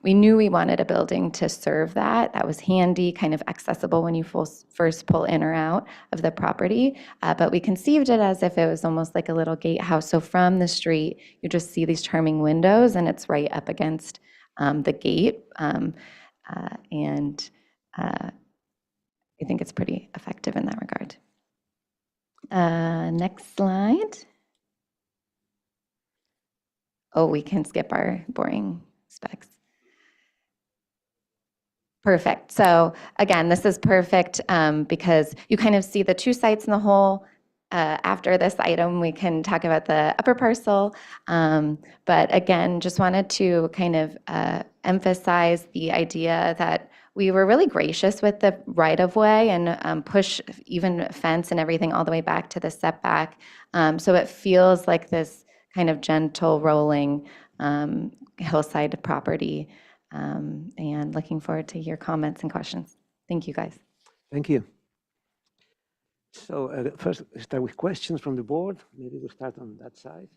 we knew we wanted a building to serve that. That was handy, kind of accessible when you first pull in or out of the property. But we conceived it as if it was almost like a little gatehouse. So from the street, you just see these charming windows, and it's right up against the gate. I think it's pretty effective in that regard. Next slide. Oh, we can skip our boring specs. Perfect. So again, this is perfect because you kind of see the two sites in the whole. After this item, we can talk about the upper parcel. But again, just wanted to kind of emphasize the idea that we were really gracious with the right-of-way and push even fence and everything all the way back to the setback. So it feels like this kind of gentle rolling hillside property, and looking forward to your comments and questions. Thank you, guys. Thank you. So first, start with questions from the board. Maybe we'll start on that side.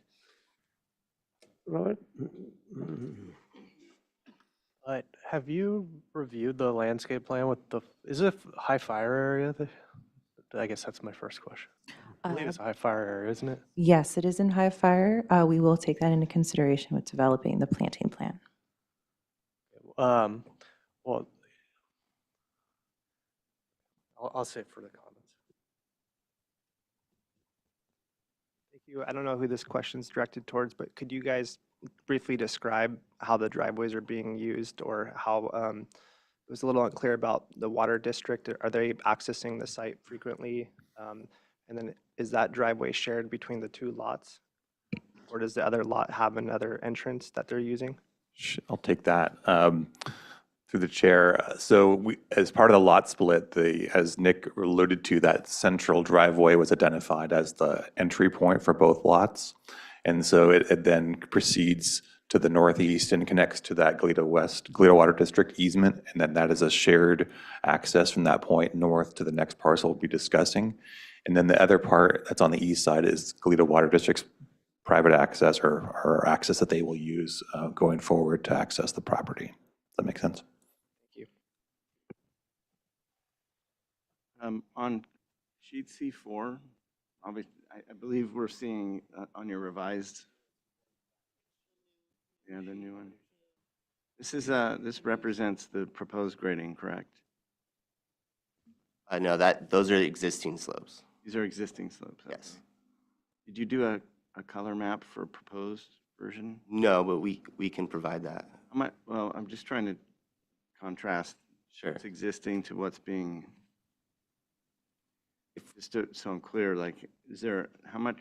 Robert? Have you reviewed the landscape plan with is it a high fire area? I guess that's my first question. I believe it's a high fire area, isn't it? Yes, it is in high fire. We will take that into consideration with developing the planting plan. Well, I'll save for the comments. Thank you. I don't know who this question's directed towards, but could you guys briefly describe how the driveways are being used, or how it was a little unclear about the water district. Are they accessing the site frequently? And then is that driveway shared between the two lots? Or does the other lot have another entrance that they're using? I'll take that through the chair. So as part of the lot split, as Nick alluded to, that central driveway was identified as the entry point for both lots. And so it then proceeds to the northeast and connects to that Goleta Water District easement. And then that is a shared access from that point north to the next parcel we'll be discussing. And then the other part that's on the east side is Goleta Water District's private access or access that they will use going forward to access the property. Does that make sense? Thank you. On sheet C4, obviously, I believe we're seeing on your revised, the new one. This represents the proposed grading, correct? No, those are existing slopes. These are existing slopes. Okay. Yes. Did you do a color map for proposed version? No, but we can provide that. Well, I'm just trying to contrast what's existing to what's being, so I'm clear, like, is there, how much,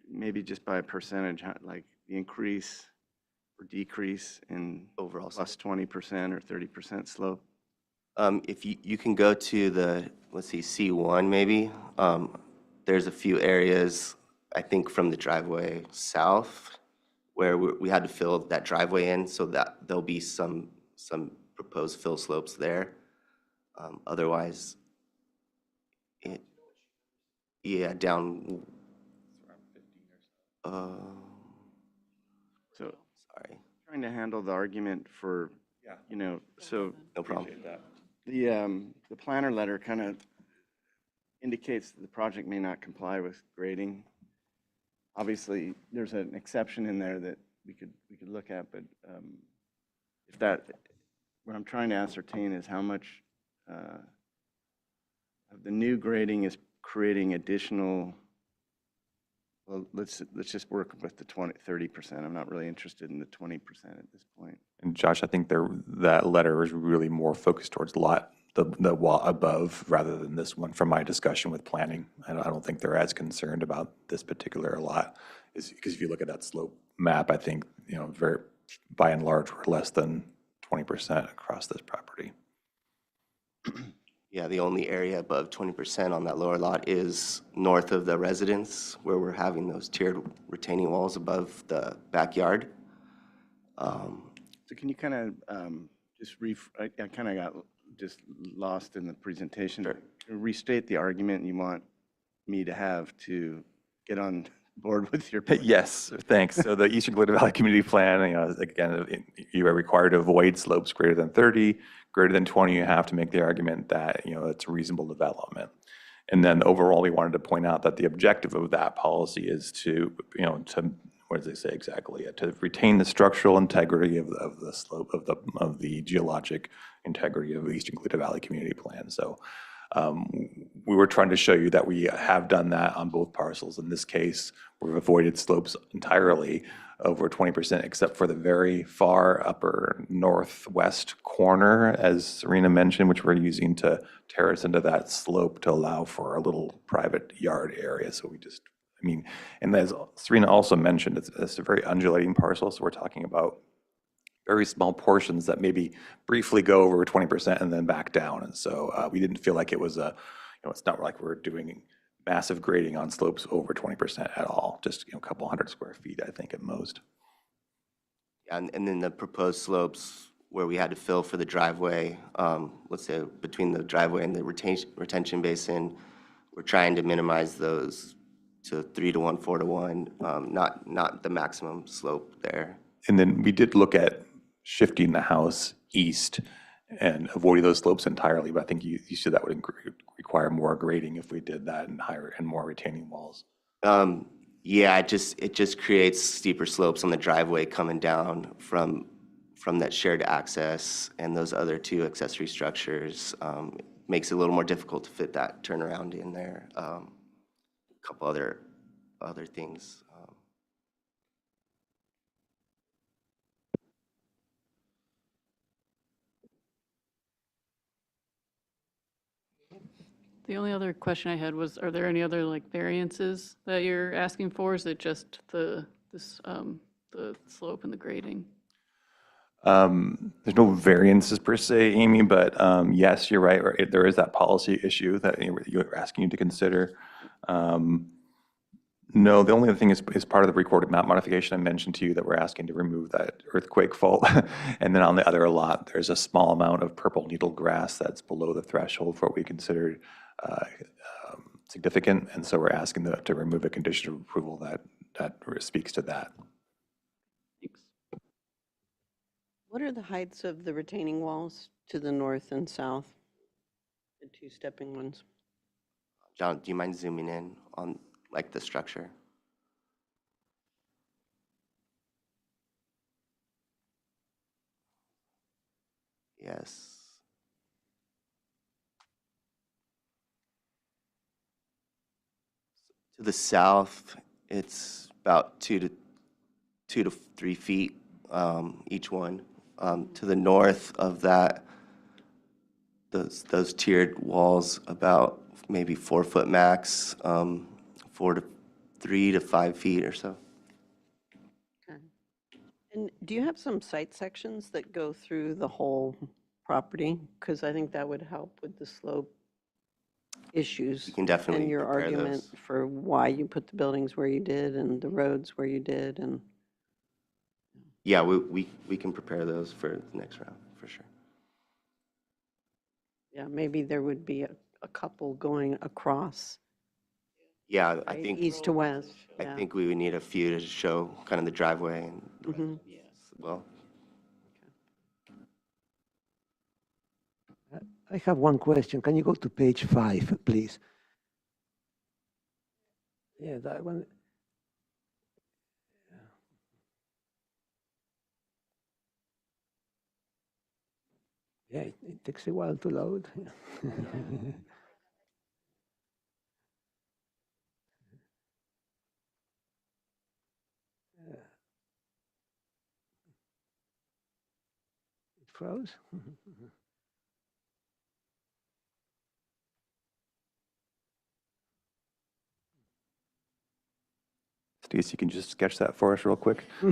maybe just by a percentage, like the increase or decrease in overall plus 20% or 30% slope? If you can go to the, let's see, C1 maybe. there's a few areas, I think from the driveway south, where we had to fill that driveway in, so that there'll be some proposed fill slopes there. Otherwise, yeah, down. So Sorry. trying to handle the argument for, so No problem. the planner letter kind of indicates that the project may not comply with grading. Obviously, there's an exception in there that we could look at, but if that, what I'm trying to ascertain is how much of the new grading is creating additional, well, let's just work with the 30%. I'm not really interested in the 20% at this point. And Josh, I think that letter is really more focused towards the wall above rather than this one from my discussion with planning. I don't think they're as concerned about this particular lot, because if you look at that slope map, I think, very, by and large, we're less than 20% across this property. Yeah, the only area above 20% on that lower lot is north of the residence, where we're having those tiered retaining walls above the backyard. So can you kind of just I kind of got just lost in the presentation. Sure. Restate the argument you want me to have to get on board with your. Yes, thanks. So the Eastern Toledo Valley Community Plan, again, you are required to avoid slopes greater than 30, greater than 20, you have to make the argument that, it's reasonable development. And then overall, we wanted to point out that the objective of that policy is to, what does it say exactly? To retain the structural integrity of the slope of the geologic integrity of the Eastern Toledo Valley Community Plan. So we were trying to show you that we have done that on both parcels. In this case, we've avoided slopes entirely over 20%, except for the very far upper northwest corner, as Serena mentioned, which we're using to terrace into that slope to allow for a little private yard area. So and as Serena also mentioned, it's a very undulating parcel. So we're talking about very small portions that maybe briefly go over 20% and then back down. And so we didn't feel like it was it's not like we're doing massive grading on slopes over 20% at all, just a couple hundred square feet, I think, at most. Yeah, and then the proposed slopes where we had to fill for the driveway, let's say between the driveway and the retention basin, we're trying to minimize those to 3-to-1, 4-to-1, not the maximum slope there. And then we did look at shifting the house east and avoiding those slopes entirely, but I think you said that would require more grading if we did that and more retaining walls. Yeah, it just creates steeper slopes on the driveway coming down from that shared access and those other two accessory structures. Makes it a little more difficult to fit that turnaround in there. A couple other things. The only other question I had was, are there any other variances that you're asking for? Is it just the slope and the grading? There's no variances per se, Amy, but yes, you're right. There is that policy issue that you're asking you to consider. No, the only other thing is part of the recorded map modification I mentioned to you that we're asking to remove that earthquake fault. And then on the other lot, there's a small amount of purple needle grass that's below the threshold for what we considered significant. And so we're asking to remove a condition of approval that speaks to that. What are the heights of the retaining walls to the north and south? The two stepping ones. John, do you mind zooming in on the structure? Yes. To the south, it's about 2 to 3 feet each one. To the north of that, those tiered walls, about maybe 4 foot max, 3 to 5 feet or so. Okay. And do you have some site sections that go through the whole property? Because I think that would help with the slope issues. We can definitely And your prepare argument those. for why you put the buildings where you did and the roads where you did and. Yeah, we can prepare those for the next round, for sure. Yeah, maybe there would be a couple going across, Yeah, I right, think, east to west. I Yeah. think we would need a few to show kind of the driveway and the rest Mhm. as well. I have one question. Can you go to page 5, please? Yeah, that one. Yeah, it takes a while to load. It froze. Stacy, you can just sketch that for us real quick? There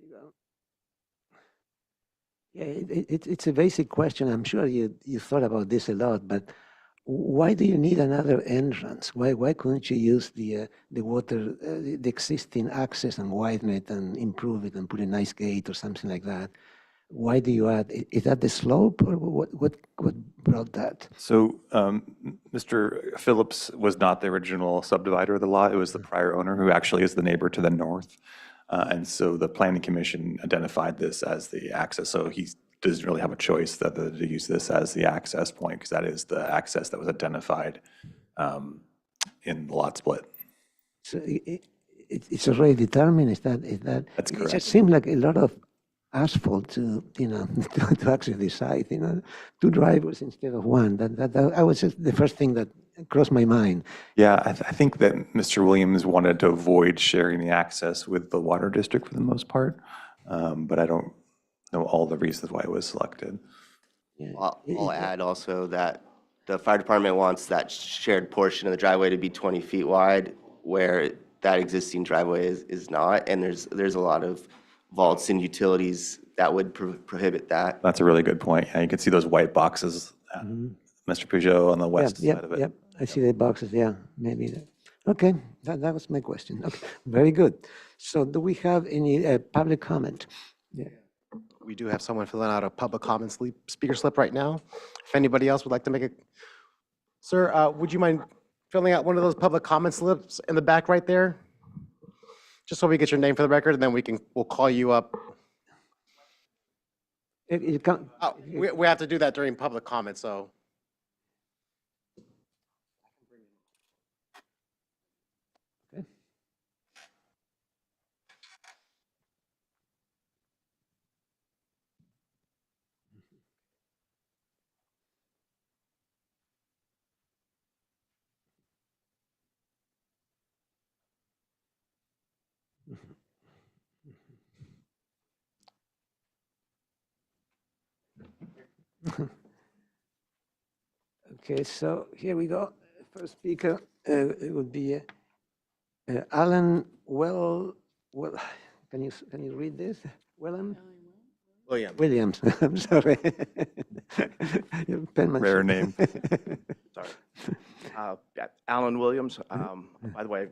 you go. Yeah, it's a basic question. I'm sure you thought about this a lot, but why do you need another entrance? Why couldn't you use the water, the existing access and widen it and improve it and put a nice gate or something like that? Why do you add? Is that the slope or what brought that? So Mr. Phillips was not the original subdivider of the lot. It was the prior owner who actually is the neighbor to the north. And so the planning commission identified this as the access. So he doesn't really have a choice that to use this as the access point because that is the access that was identified in the lot split. So it's already determined. Is that? That's It correct. just seemed like a lot of asphalt to to actually decide. 2 drivers instead of 1. That was just the first thing that crossed my mind. Yeah, I think that Mr. Williams wanted to avoid sharing the access with the water district for the most part, but I don't know all the reasons why it was selected. I'll add also that the fire department wants that shared portion of the driveway to be 20 feet wide, where that existing driveway is not, and there's a lot of vaults and utilities that would prohibit that. That's a really good point. Yeah, you can see those white boxes, Mr. Peugeot, on the west side of it. Yep, I see the boxes, yeah, maybe. Okay, that was my question. Okay, very good. So do we have any public comment? Yeah. We do have someone filling out a public comment speaker slip right now. If anybody else would like to make a, sir, would you mind filling out one of those public comment slips in the back right there? Just so we get your name for the record, and then we'll call you up. We have to do that during public comment, so. Okay. Okay, so here we go. First speaker, it would be Alan can you read this? Williams, I'm sorry. Your penmanship. Rare name. Sorry. Yeah, Alan Williams. By the way,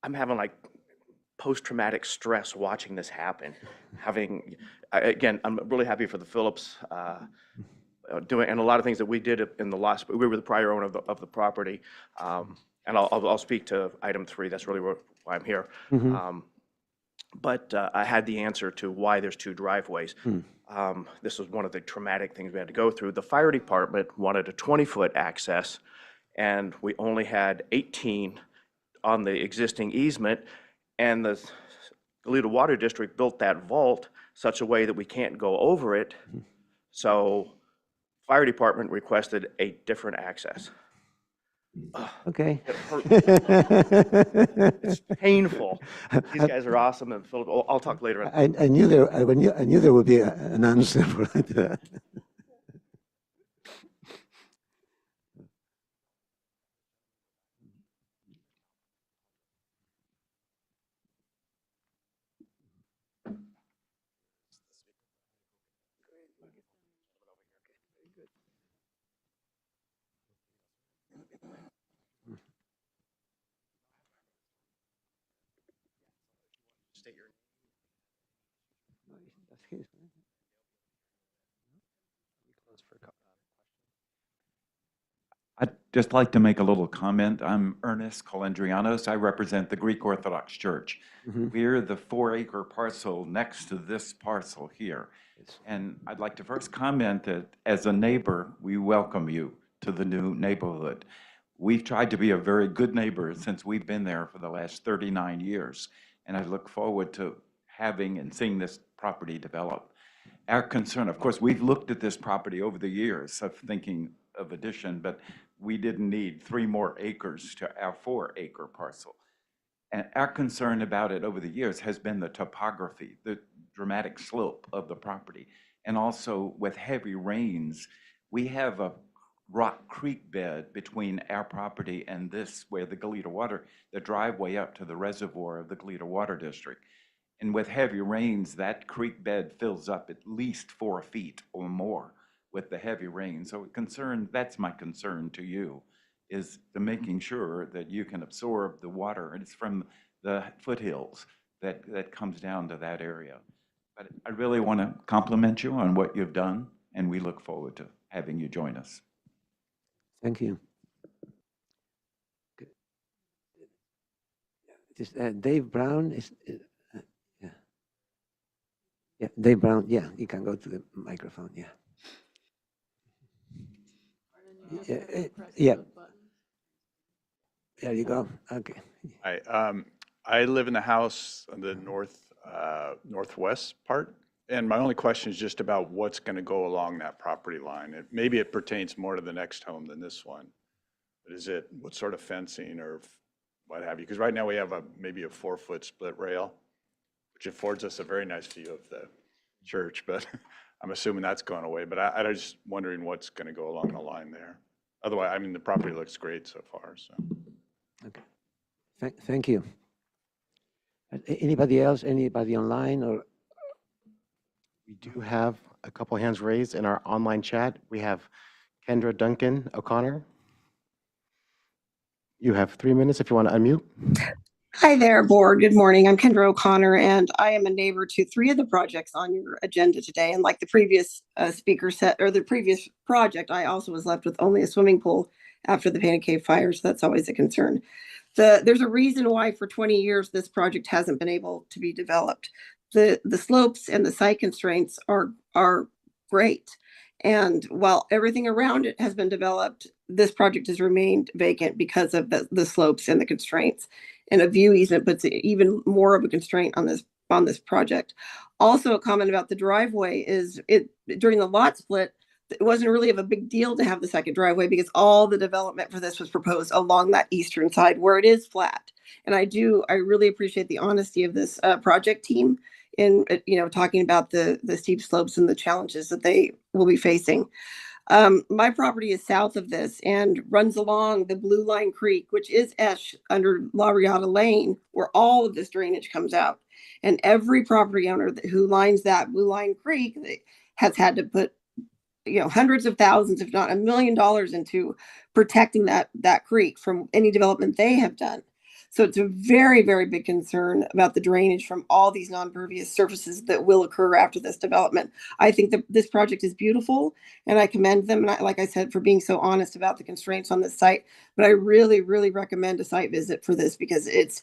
I'm having like post-traumatic stress watching this happen. Again, I'm really happy for the Phillips doing, and a lot of things that we did in the last, we were the prior owner of the property. And I'll speak to item 3. That's really why I'm here. But I had the answer to why there's 2 driveways. This was one of the traumatic things we had to go through. The fire department wanted a 20-foot access, and we only had 18 on the existing easement, and the Goleta Water District built that vault such a way that we can't go over it. So fire department requested a different access. Okay. It hurt. It's painful. These guys are awesome, and Philip, I'll talk later. I knew there would be an answer for that. State your That's his, right? close for I'd just like to make a little comment. I'm Ernest Calendrianos. I represent the Greek Orthodox Church. Mhm. We're the 4-acre parcel next to this parcel here. And I'd like to first comment that as a neighbor, we welcome you to the new neighborhood. We've tried to be a very good neighbor since we've been there for the last 39 years. And I look forward to having and seeing this property develop. Our concern, of course, we've looked at this property over the years of thinking of addition, but we didn't need 3 more acres to our 4-acre parcel. And our concern about it over the years has been the topography, the dramatic slope of the property. And also with heavy rains, we have a rock creek bed between our property and this, where the Goleta Water, the driveway up to the reservoir of the Goleta Water District. And with heavy rains, that creek bed fills up at least 4 feet or more with the heavy rain. So that's my concern to you, is the making sure that you can absorb the water. And it's from the foothills that comes down to that area. But I really want to compliment you on what you've done, and we look forward to having you join us. Thank you. This, Dave Brown is, yeah. Yeah, Dave Brown, yeah, you can go to the microphone, yeah. Yeah. There you go, okay. Hi, I live in the house on the northwest part, and my only question is just about what's going to go along that property line. Maybe it pertains more to the next home than this one. But what sort of fencing or what have you? Because right now we have maybe a 4-foot split rail, which affords us a very nice view of the church, but I'm assuming that's going away. But I'm just wondering what's going to go along the line there. Otherwise, I mean, the property looks great so far, so. Okay. Thank you. Anybody else, anybody online or? We do have a couple hands raised in our online chat. We have Kendra Duncan O'Connor. You have 3 minutes if you want to unmute. Hi there, board. Good morning. I'm Kendra O'Connor, and I am a neighbor to 3 of the projects on your agenda today. And like the previous speaker said, or the previous project, I also was left with only a swimming pool after the Panic Cave fire, so that's always a concern. There's a reason why for 20 years this project hasn't been able to be developed. The slopes and the site constraints are great. And while everything around it has been developed, this project has remained vacant because of the slopes and the constraints. And a view easement puts even more of a constraint on this project. Also, a comment about the driveway is during the lot split, it wasn't really of a big deal to have the second driveway because all the development for this was proposed along that eastern side where it is flat. And I really appreciate the honesty of this project team in talking about the steep slopes and the challenges that they will be facing. My property is south of this and runs along the Blue Line Creek, which is Esch under La Riata Lane, where all of this drainage comes out. And every property owner who lines that Blue Line Creek has had to put hundreds of thousands, if not $1 million into protecting that creek from any development they have done. So it's a very, very big concern about the drainage from all these non-pervious surfaces that will occur after this development. I think that this project is beautiful and I commend them, and like I said, for being so honest about the constraints on this site. But I really, really recommend a site visit for this because it's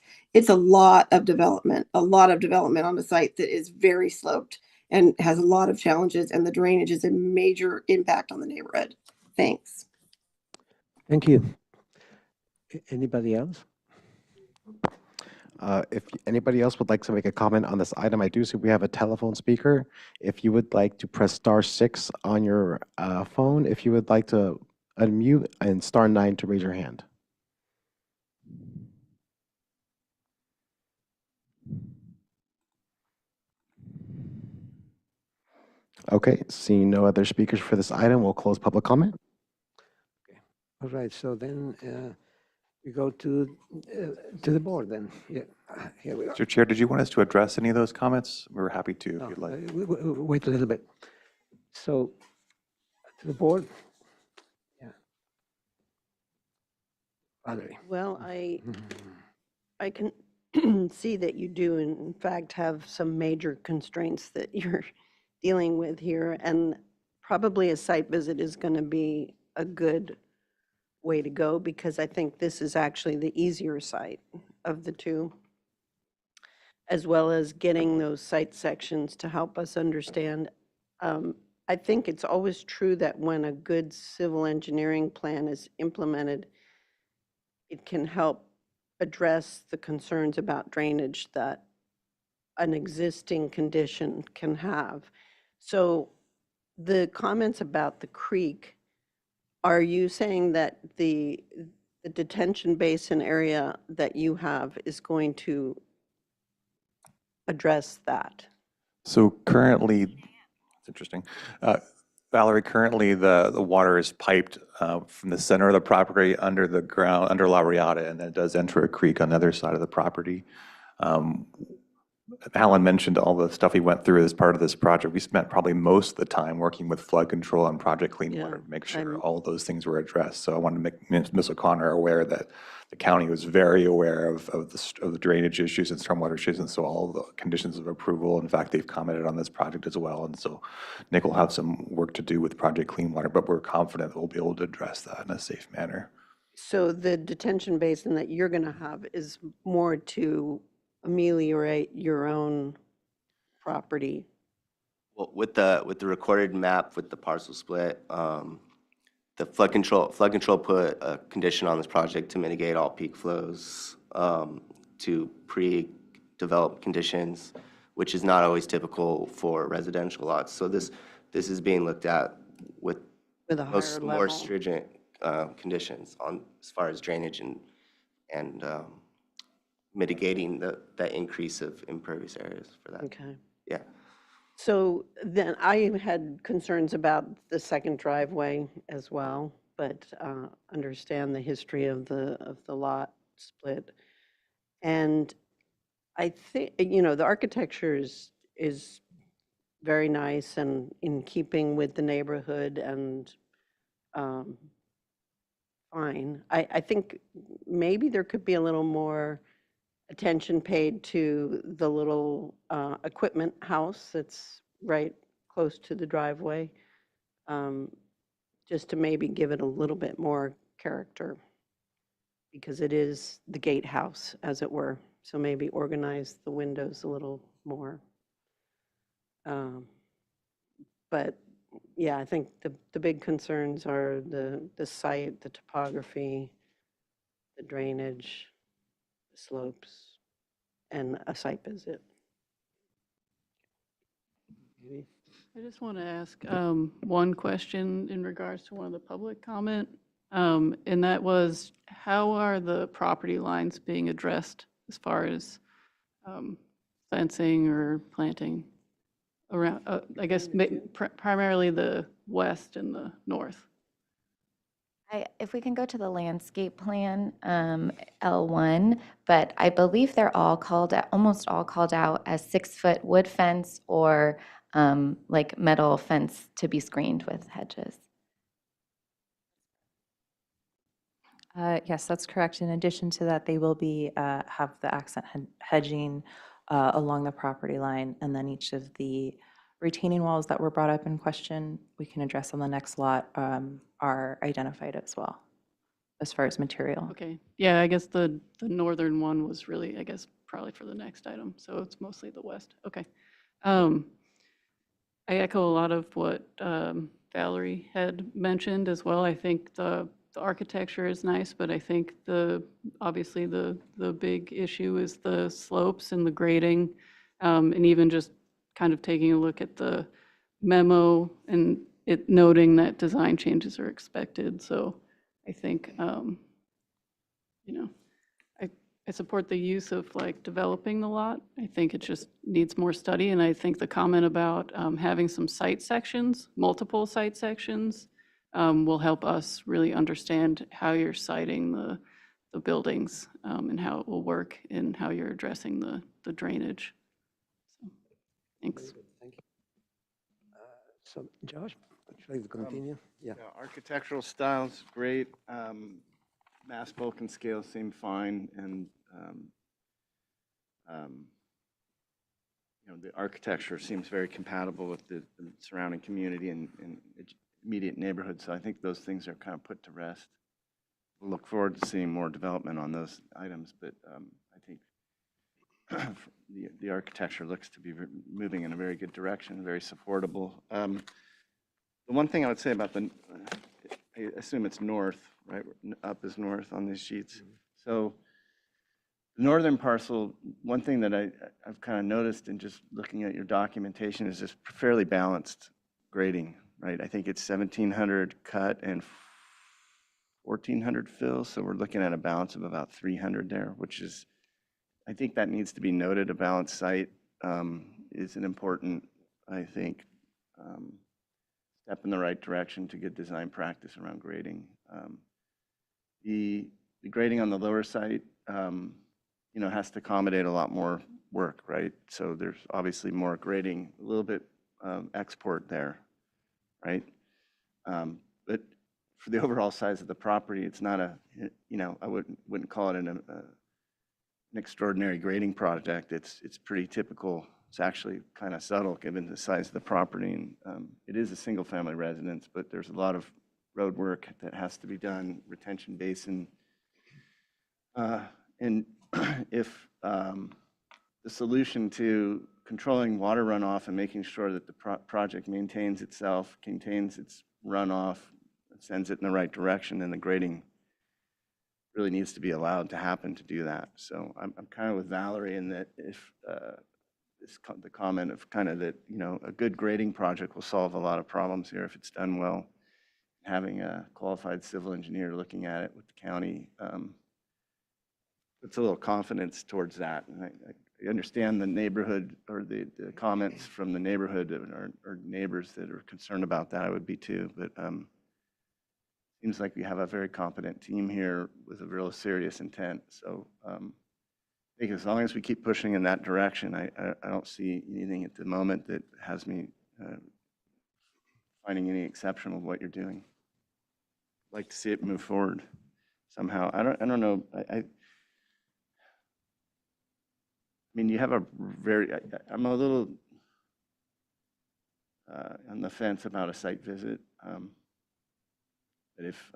a lot of development on a site that is very sloped and has a lot of challenges, and the drainage is a major impact on the neighborhood. Thanks. Thank you. Anybody else? If anybody else would like to make a comment on this item, I do see we have a telephone speaker. If you would like to press *6 on your phone, if you would like to unmute, and *9 to raise your hand. Okay, seeing no other speakers for this item, we'll close public comment. All right, so then we go to the board then. Yeah, here we are. Mr. Chair, did you want us to address any of those comments? We're happy to, if you'd like. Wait a little bit. So to the board? Yeah. Valerie. Well, I can see that you do in fact have some major constraints that you're dealing with here, and probably a site visit is going to be a good way to go, because I think this is actually the easier site of the two, as well as getting those site sections to help us understand. I think it's always true that when a good civil engineering plan is implemented, it can help address the concerns about drainage that an existing condition can have. So the comments about the creek, are you saying that the detention basin area that you have is going to address that? So currently, it's interesting. Valerie, currently the water is piped from the center of the property under the ground, under La Riata, and then it does enter a creek on the other side of the property. Alan mentioned all the stuff he went through as part of this project. We spent probably most of the time working with flood control and Project Clean Water to make sure all of those things were addressed. So I wanted to make Ms. O'Connor aware that the county was very aware of the drainage issues and stormwater issues, and so all the conditions of approval. In fact, they've commented on this project as well. And so Nick will have some work to do with Project Clean Water, but we're confident that we'll be able to address that in a safe manner. So the detention basin that you're going to have is more to ameliorate your own property? Well, with the recorded map with the parcel split, the flood control put a condition on this project to mitigate all peak flows to pre-developed conditions, which is not always typical for residential lots. So this is being looked at with a higher level. more stringent conditions on as far as drainage and mitigating that increase of impervious areas for that. Okay. Yeah. So then I had concerns about the second driveway as well, but understand the history of the lot split. And I think, the architecture is very nice and in keeping with the neighborhood and fine. I think maybe there could be a little more attention paid to the little equipment house that's right close to the driveway, just to maybe give it a little bit more character, because it is the gatehouse, as it were. So maybe organize the windows a little more. But yeah, I think the big concerns are the site, the topography, the drainage, the slopes, and a site visit. I just want to ask one question in regards to one of the public comment, and that was, how are the property lines being addressed as far as fencing or planting around, I guess, primarily the west and the north? If we can go to the landscape plan, L1, but I believe they're all almost all called out as 6-foot wood fence or like metal fence to be screened with hedges. Yes, that's correct. In addition to that, they will be, have the accent hedging along the property line, and then each of the retaining walls that were brought up in question, we can address on the next lot, are identified as well, as far as material. Okay, yeah, I guess the northern one was really, I guess, probably for the next item, so it's mostly the west. Okay. I echo a lot of what Valerie had mentioned as well. I think the architecture is nice, but I think obviously the big issue is the slopes and the grading, and even just kind of taking a look at the memo and it noting that design changes are expected. So I think, I support the use of like developing the lot. I think it just needs more study. And I think the comment about having some site sections, multiple site sections, will help us really understand how you're siting the buildings and how it will work and how you're addressing the drainage. So, thanks. Thank you. So Josh? Shall we continue? Yeah. Architectural style's great. Mass, bulk, and scale seem fine, and the architecture seems very compatible with the surrounding community and immediate neighborhood. So I think those things are kind of put to rest. We'll look forward to seeing more development on those items, but I think the architecture looks to be moving in a very good direction, very supportable. The one thing I would say about I assume it's north, right? Up is north on these sheets. So the northern parcel, one thing that I've kind of noticed in just looking at your documentation is just fairly balanced grading, right? I think it's 1,700 cut and 1,400 fill. So we're looking at a balance of about 300 there, which is, I think that needs to be noted. A balanced site is an important, I think, step in the right direction to get design practice around grading. The grading on the lower site, has to accommodate a lot more work, right? So there's obviously more grading, a little bit export there, right? But for the overall size of the property, it's not I wouldn't call it an extraordinary grading project. It's pretty typical. It's actually kind of subtle given the size of the property. And it is a single family residence, but there's a lot of road work that has to be done, retention basin. And if the solution to controlling water runoff and making sure that the project maintains itself, contains its runoff, sends it in the right direction, and the grading really needs to be allowed to happen to do that. So I'm kind of with Valerie in that if the comment of kind of that, a good grading project will solve a lot of problems here if it's done well. Having a qualified civil engineer looking at it with the county, puts a little confidence towards that. And I understand the neighborhood or the comments from the neighborhood or neighbors that are concerned about that. I would be too, but seems like we have a very competent team here with a real serious intent. So I think as long as we keep pushing in that direction, I don't see anything at the moment that has me finding any exceptional of what you're doing. I'd like to see it move forward somehow. I don't know. I mean, you have I'm a little on the fence about a site visit. But if,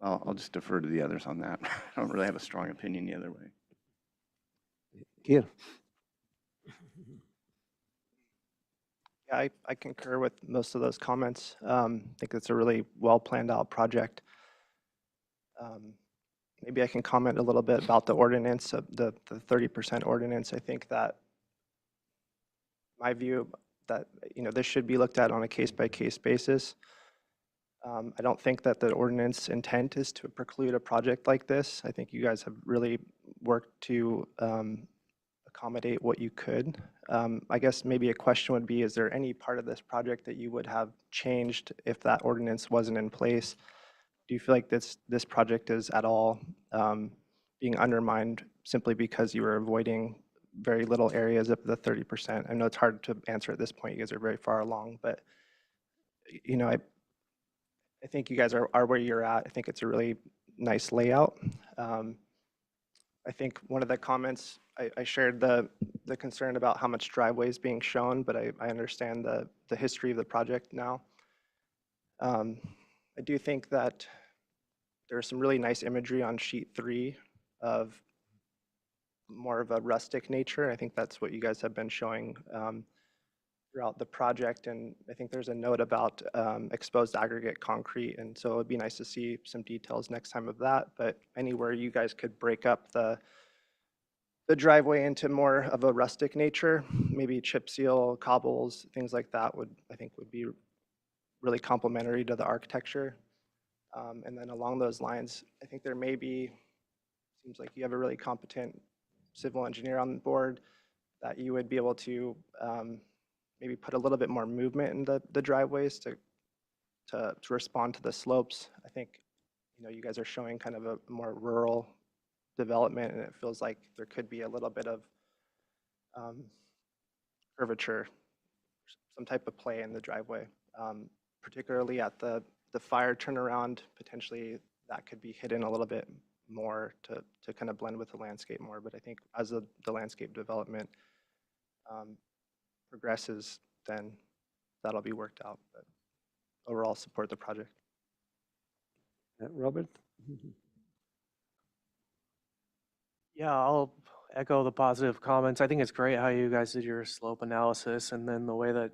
I'll just defer to the others on that. I don't really have a strong opinion the other way. Here. Yeah, I concur with most of those comments. I think it's a really well planned out project. Maybe I can comment a little bit about the ordinance, the 30% ordinance. I think that my view that, this should be looked at on a case by case basis. I don't think that the ordinance intent is to preclude a project like this. I think you guys have really worked to accommodate what you could. I guess maybe a question would be, is there any part of this project that you would have changed if that ordinance wasn't in place? Do you feel like this project is at all being undermined simply because you were avoiding very little areas of the 30%? I know it's hard to answer at this point. You guys are very far along, but I think you guys are where you're at. I think it's a really nice layout. I think one of the comments, I shared the concern about how much driveway is being shown, but I understand the history of the project now. I do think that there's some really nice imagery on sheet 3 of more of a rustic nature. I think that's what you guys have been showing throughout the project. And I think there's a note about exposed aggregate concrete. And so it'd be nice to see some details next time of that. But anywhere you guys could break up the driveway into more of a rustic nature, maybe chip seal, cobbles, things like that I think would be really complementary to the architecture. And then along those lines, I think there may be, seems like you have a really competent civil engineer on board, that you would be able to maybe put a little bit more movement in the driveways to respond to the slopes. I think, you guys are showing kind of a more rural development, and it feels like there could be a little bit of curvature, some type of play in the driveway. particularly at the fire turnaround, potentially that could be hidden a little bit more to kind of blend with the landscape more. But I think as the landscape development progresses, then that'll be worked out. But overall, support the project. Robert? Yeah, I'll echo the positive comments. I think it's great how you guys did your slope analysis and then the way that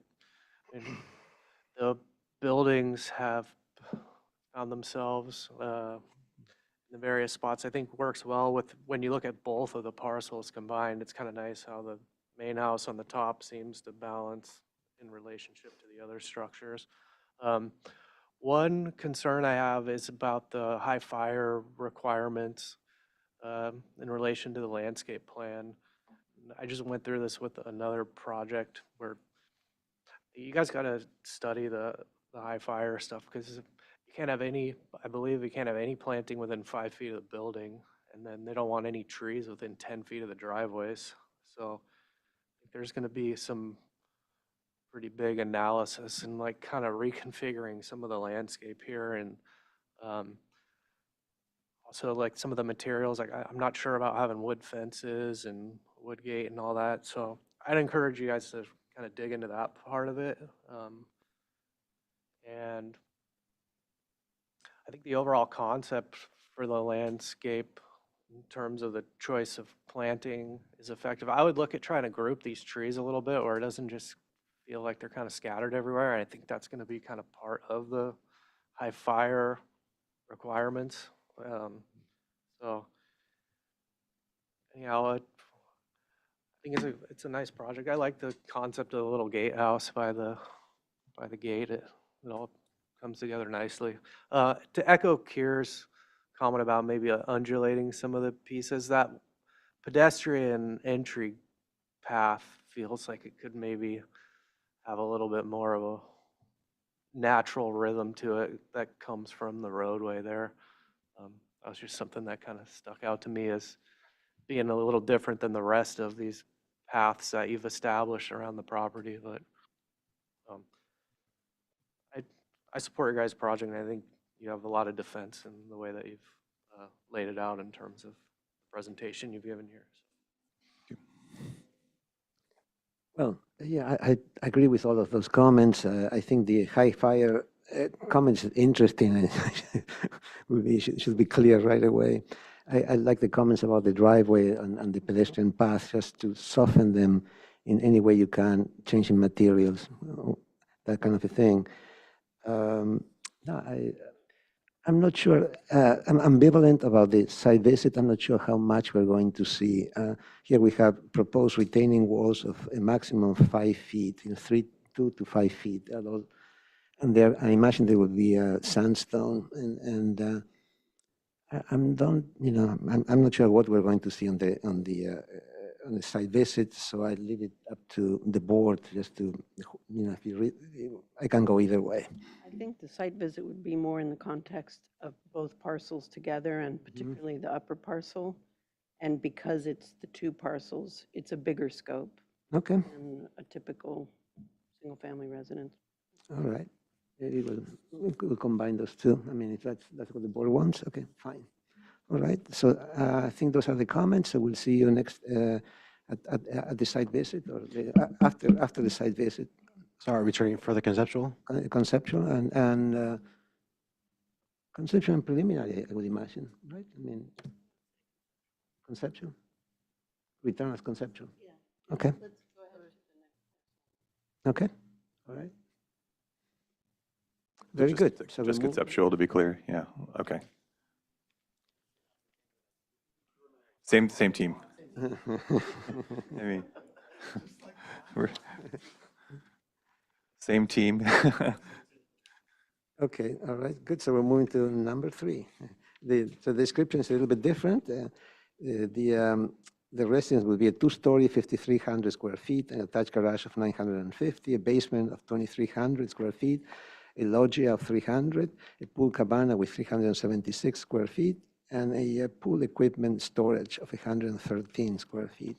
the buildings have found themselves in the various spots, I think works well with when you look at both of the parcels combined. It's kind of nice how the main house on the top seems to balance in relationship to the other structures. One concern I have is about the high fire requirements in relation to the landscape plan. I just went through this with another project where you guys got to study the high fire stuff because you can't have any, I believe you can't have any planting within 5 feet of the building, and then they don't want any trees within 10 feet of the driveways. So I think there's going to be some pretty big analysis and like kind of reconfiguring some of the landscape here, and also like some of the materials. Like I'm not sure about having wood fences and wood gate and all that. So I'd encourage you guys to kind of dig into that part of it. And I think the overall concept for the landscape in terms of the choice of planting is effective. I would look at trying to group these trees a little bit where it doesn't just feel like they're kind of scattered everywhere. And I think that's going to be kind of part of the high fire requirements. So anyhow, I think it's a nice project. I like the concept of the little gatehouse by the gate. It all comes together nicely. To echo Kier's comment about maybe undulating some of the pieces, that pedestrian entry path feels like it could maybe have a little bit more of a natural rhythm to it that comes from the roadway there. That was just something that kind of stuck out to me as being a little different than the rest of these paths that you've established around the property. But I support your guys' project, and I think you have a lot of defense in the way that you've laid it out in terms of the presentation you've given here. Well, yeah, I agree with all of those comments. I think the high fire comment is interesting. Should be clear right away. I like the comments about the driveway and the pedestrian path, just to soften them in any way you can, changing materials, that kind of a thing. No, I'm not sure. I'm ambivalent about the site visit. I'm not sure how much we're going to see. Here we have proposed retaining walls of a maximum of 5 feet, 2 to 5 feet. And there, I imagine there would be sandstone, and I'm not sure what we're going to see on the site visit. So I leave it up to the board just to, if I can go either way. I think the site visit would be more in the context of both parcels together, and particularly the upper parcel. And because it's the two parcels, it's a bigger scope Okay. than a typical single-family residence. All right. Maybe we'll combine those two. I mean, if that's what the board wants, okay, fine. All right. So I think those are the comments. So we'll see you next at the site visit, or after the site visit. So are we turning for the conceptual? Conceptual and conceptual and preliminary, I would imagine, right? I mean, conceptual. Return as conceptual. Yeah. Okay. Let's go ahead to the next. Okay. All right. Very good. So Just conceptual, to be clear. Yeah. Okay. Same team. I mean, same team. Okay, all right, good. So we're moving to number 3. The description is a little bit different. The residence will be a 2-story, 5,300 square feet, an attached garage of 950, a basement of 2,300 square feet, a loggia of 300, a pool cabana with 376 square feet, and a pool equipment storage of 113 square feet,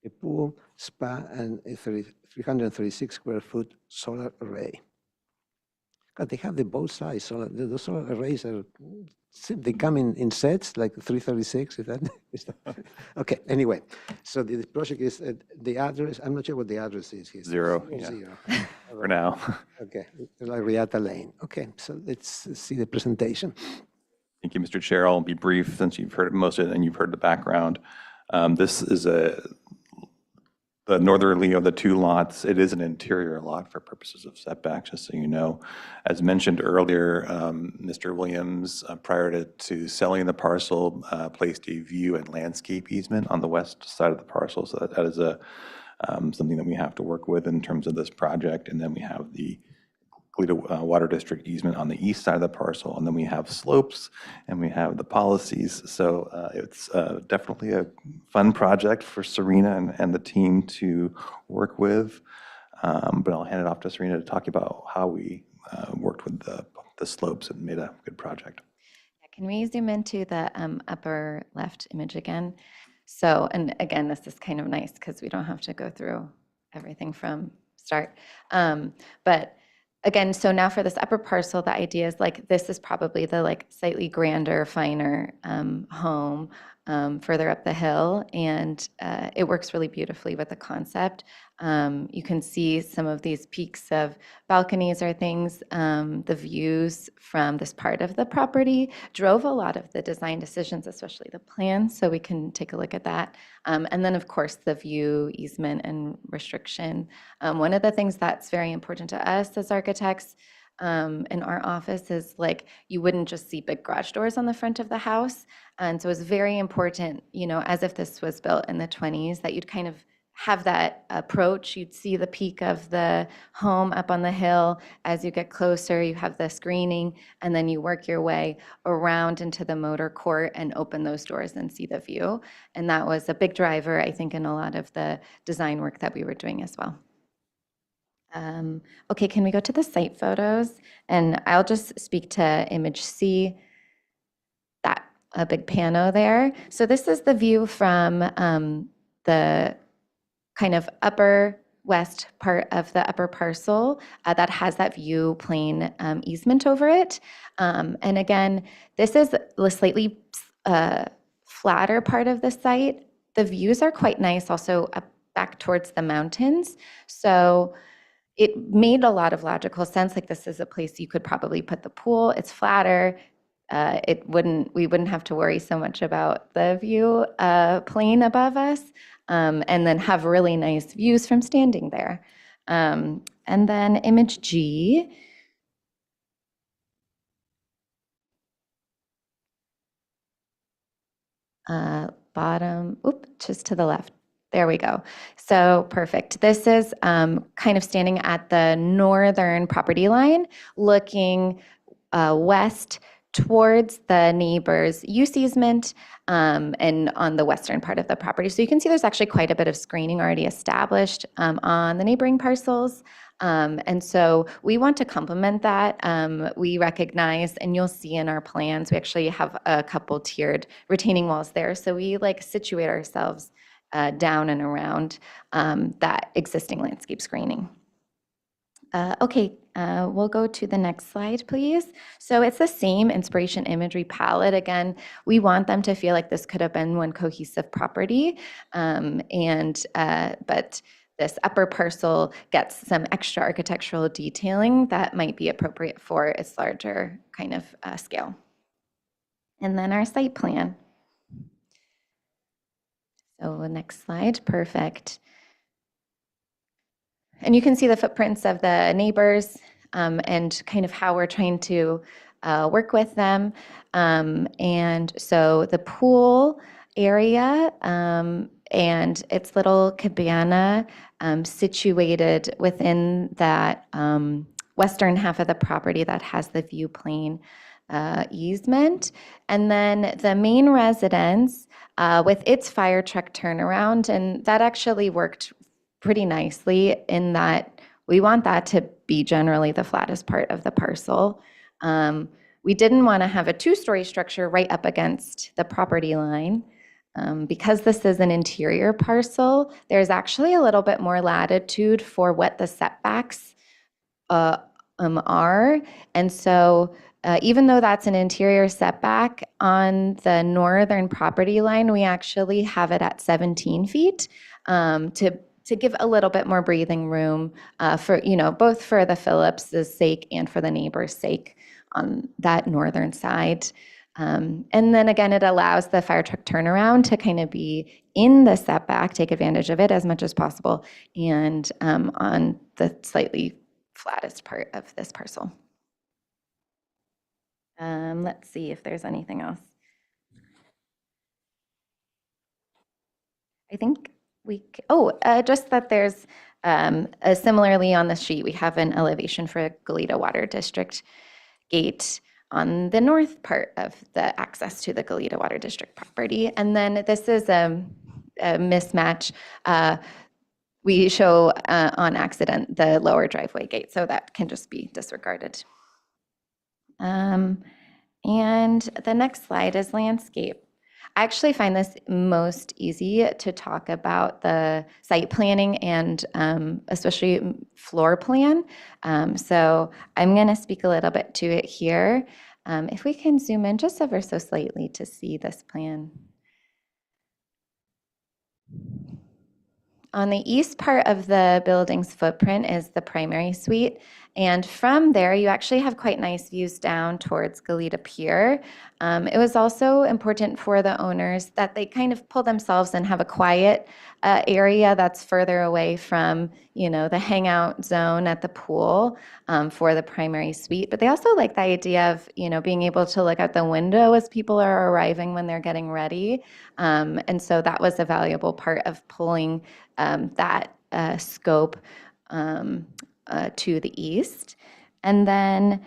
a pool, spa, and a 336 square foot solar array. God, they have the both sides. So those solar arrays are, they come in sets like 336. Is that? Is that okay. Anyway, so the project is the address. I'm not sure what the address is here. 0, yeah. 0. For now. Okay, like Riata Lane. Okay, so let's see the presentation. Thank you, Mr. Chair. I'll be brief since you've heard most of it and you've heard the background. This is the northerly of the two lots. It is an interior lot for purposes of setbacks, just so you know. As mentioned earlier, Mr. Williams, prior to selling the parcel, placed a view and landscape easement on the west side of the parcel. So that is something that we have to work with in terms of this project. And then we have the Goleta Water District easement on the east side of the parcel, and then we have slopes, and we have the policies. So it's definitely a fun project for Serena and the team to work with. But I'll hand it off to Serena to talk about how we worked with the slopes and made a good project. Can we zoom into the upper left image again? So, and again, this is kind of nice because we don't have to go through everything from start. But again, so now for this upper parcel, the idea is like, this is probably the like slightly grander, finer home further up the hill. And it works really beautifully with the concept. You can see some of these peaks of balconies or things. The views from this part of the property drove a lot of the design decisions, especially the plans. So we can take a look at that. And then of course, the view easement and restriction. One of the things that's very important to us as architects in our office is like, you wouldn't just see big garage doors on the front of the house. And so it's very important, you know, as if this was built in the 20s, that you'd kind of have that approach. You'd see the peak of the home up on the hill. As you get closer, you have the screening, and then you work your way around into the motor court and open those doors and see the view. And that was a big driver, I think, in a lot of the design work that we were doing as well. Okay, can we go to the site photos? And I'll just speak to image C, that a big pano there. So this is the view from the kind of upper west part of the upper parcel that has that view plane easement over it. And again, this is a slightly flatter part of the site. The views are quite nice also up back towards the mountains. So it made a lot of logical sense. Like, this is a place you could probably put the pool. It's flatter. We wouldn't have to worry so much about the view plane above us, and then have really nice views from standing there. And then image G. Bottom, just to the left. There we go. So perfect. This is kind of standing at the northern property line, looking west towards the neighbor's use easement and on the western part of the property. So you can see there's actually quite a bit of screening already established on the neighboring parcels. And so we want to complement that. We recognize, and you'll see in our plans, we actually have a couple tiered retaining walls there. So we like situate ourselves down and around that existing landscape screening. Okay, we'll go to the next slide, please. So it's the same inspiration imagery palette. Again, we want them to feel like this could have been one cohesive property. But this upper parcel gets some extra architectural detailing that might be appropriate for its larger kind of scale. And then our site plan. So next slide, perfect. And you can see the footprints of the neighbors and kind of how we're trying to work with them. And so the pool area and its little cabana situated within that western half of the property that has the view plane easement. And then the main residence with its fire truck turnaround, and that actually worked pretty nicely in that we want that to be generally the flattest part of the parcel. We didn't want to have a two-story structure right up against the property line. Because this is an interior parcel, there's actually a little bit more latitude for what the setbacks are. And so even though that's an interior setback on the northern property line, we actually have it at 17 feet to give a little bit more breathing room for, both for the Phillips's sake and for the neighbor's sake on that northern side. And then again, it allows the fire truck turnaround to kind of be in the setback, take advantage of it as much as possible, and on the slightly flattest part of this parcel. Let's see if there's anything else. I think just that there's similarly on the sheet, we have an elevation for Goleta Water District gate on the north part of the access to the Goleta Water District property. And then this is a mismatch. We show on accident the lower driveway gate, so that can just be disregarded. And the next slide is landscape. I actually find this most easy to talk about the site planning and especially floor plan. So I'm going to speak a little bit to it here. If we can zoom in just ever so slightly to see this plan. On the east part of the building's footprint is the primary suite. And from there, you actually have quite nice views down towards Goleta Pier. It was also important for the owners that they kind of pull themselves and have a quiet area that's further away from, the hangout zone at the pool for the primary suite. But they also like the idea of, being able to look out the window as people are arriving when they're getting ready. And so that was a valuable part of pulling that scope to the east. And then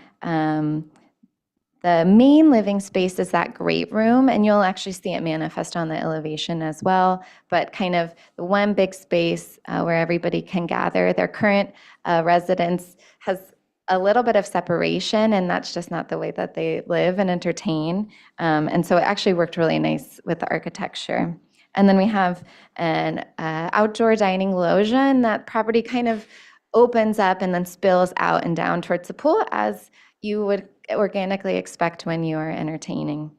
the main living space is that great room, and you'll actually see it manifest on the elevation as well, but kind of the one big space where everybody can gather. Their current residence has a little bit of separation, and that's just not the way that they live and entertain. And so it actually worked really nice with the architecture. And then we have an outdoor dining loggia, and that property kind of opens up and then spills out and down towards the pool as you would organically expect when you are entertaining.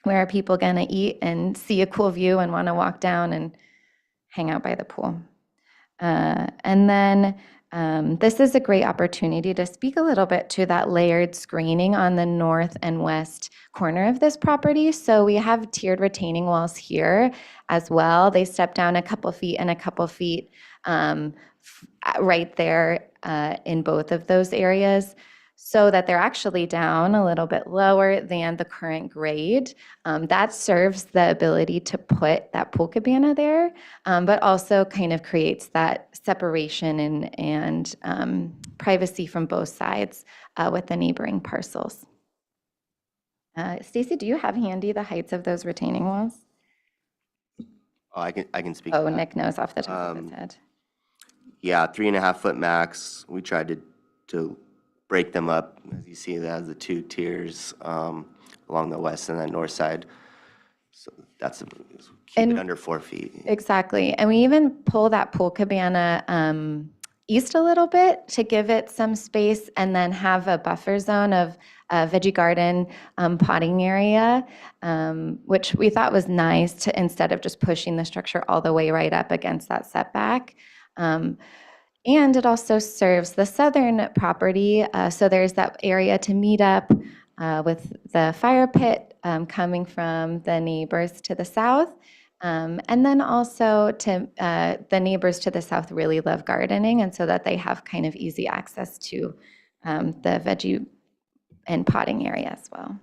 Where are people going to eat and see a cool view and want to walk down and hang out by the pool? And then this is a great opportunity to speak a little bit to that layered screening on the north and west corner of this property. So we have tiered retaining walls here as well. They step down a couple feet and a couple feet right there in both of those areas, so that they're actually down a little bit lower than the current grade. That serves the ability to put that pool cabana there, but also kind of creates that separation and privacy from both sides with the neighboring parcels. Stacy, do you have handy the heights of those retaining walls? Oh, I can speak. Oh, Nick knows off the top of his head. Yeah, 3.5 foot max. We tried to break them up, as you see, that has the two tiers along the west and the north side. So that's keep it under 4 feet. Exactly. And we even pull that pool cabana east a little bit to give it some space, and then have a buffer zone of veggie garden potting area, which we thought was nice to, instead of just pushing the structure all the way right up against that setback. And it also serves the southern property. So there's that area to meet up with the fire pit coming from the neighbors to the south. And then also to the neighbors to the south really love gardening, and so that they have kind of easy access to the veggie and potting area as well.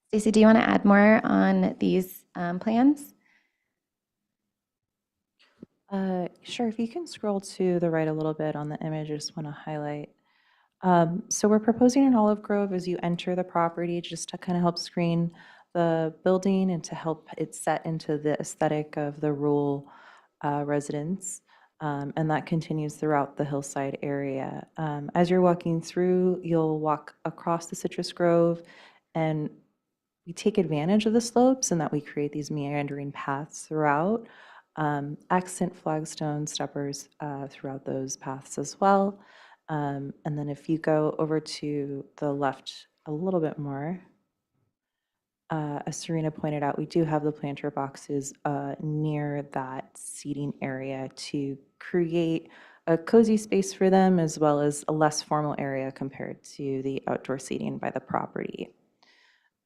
Stacey, do you want to add more on these plans? Sure, if you can scroll to the right a little bit on the image, I just want to highlight. So we're proposing an olive grove as you enter the property, just to kind of help screen the building and to help it set into the aesthetic of the rural residents. And that continues throughout the hillside area. As you're walking through, you'll walk across the citrus grove, and we take advantage of the slopes and that we create these meandering paths throughout. Accent flagstone steppers throughout those paths as well. And then if you go over to the left a little bit more, as Serena pointed out, we do have the planter boxes near that seating area to create a cozy space for them, as well as a less formal area compared to the outdoor seating by the property.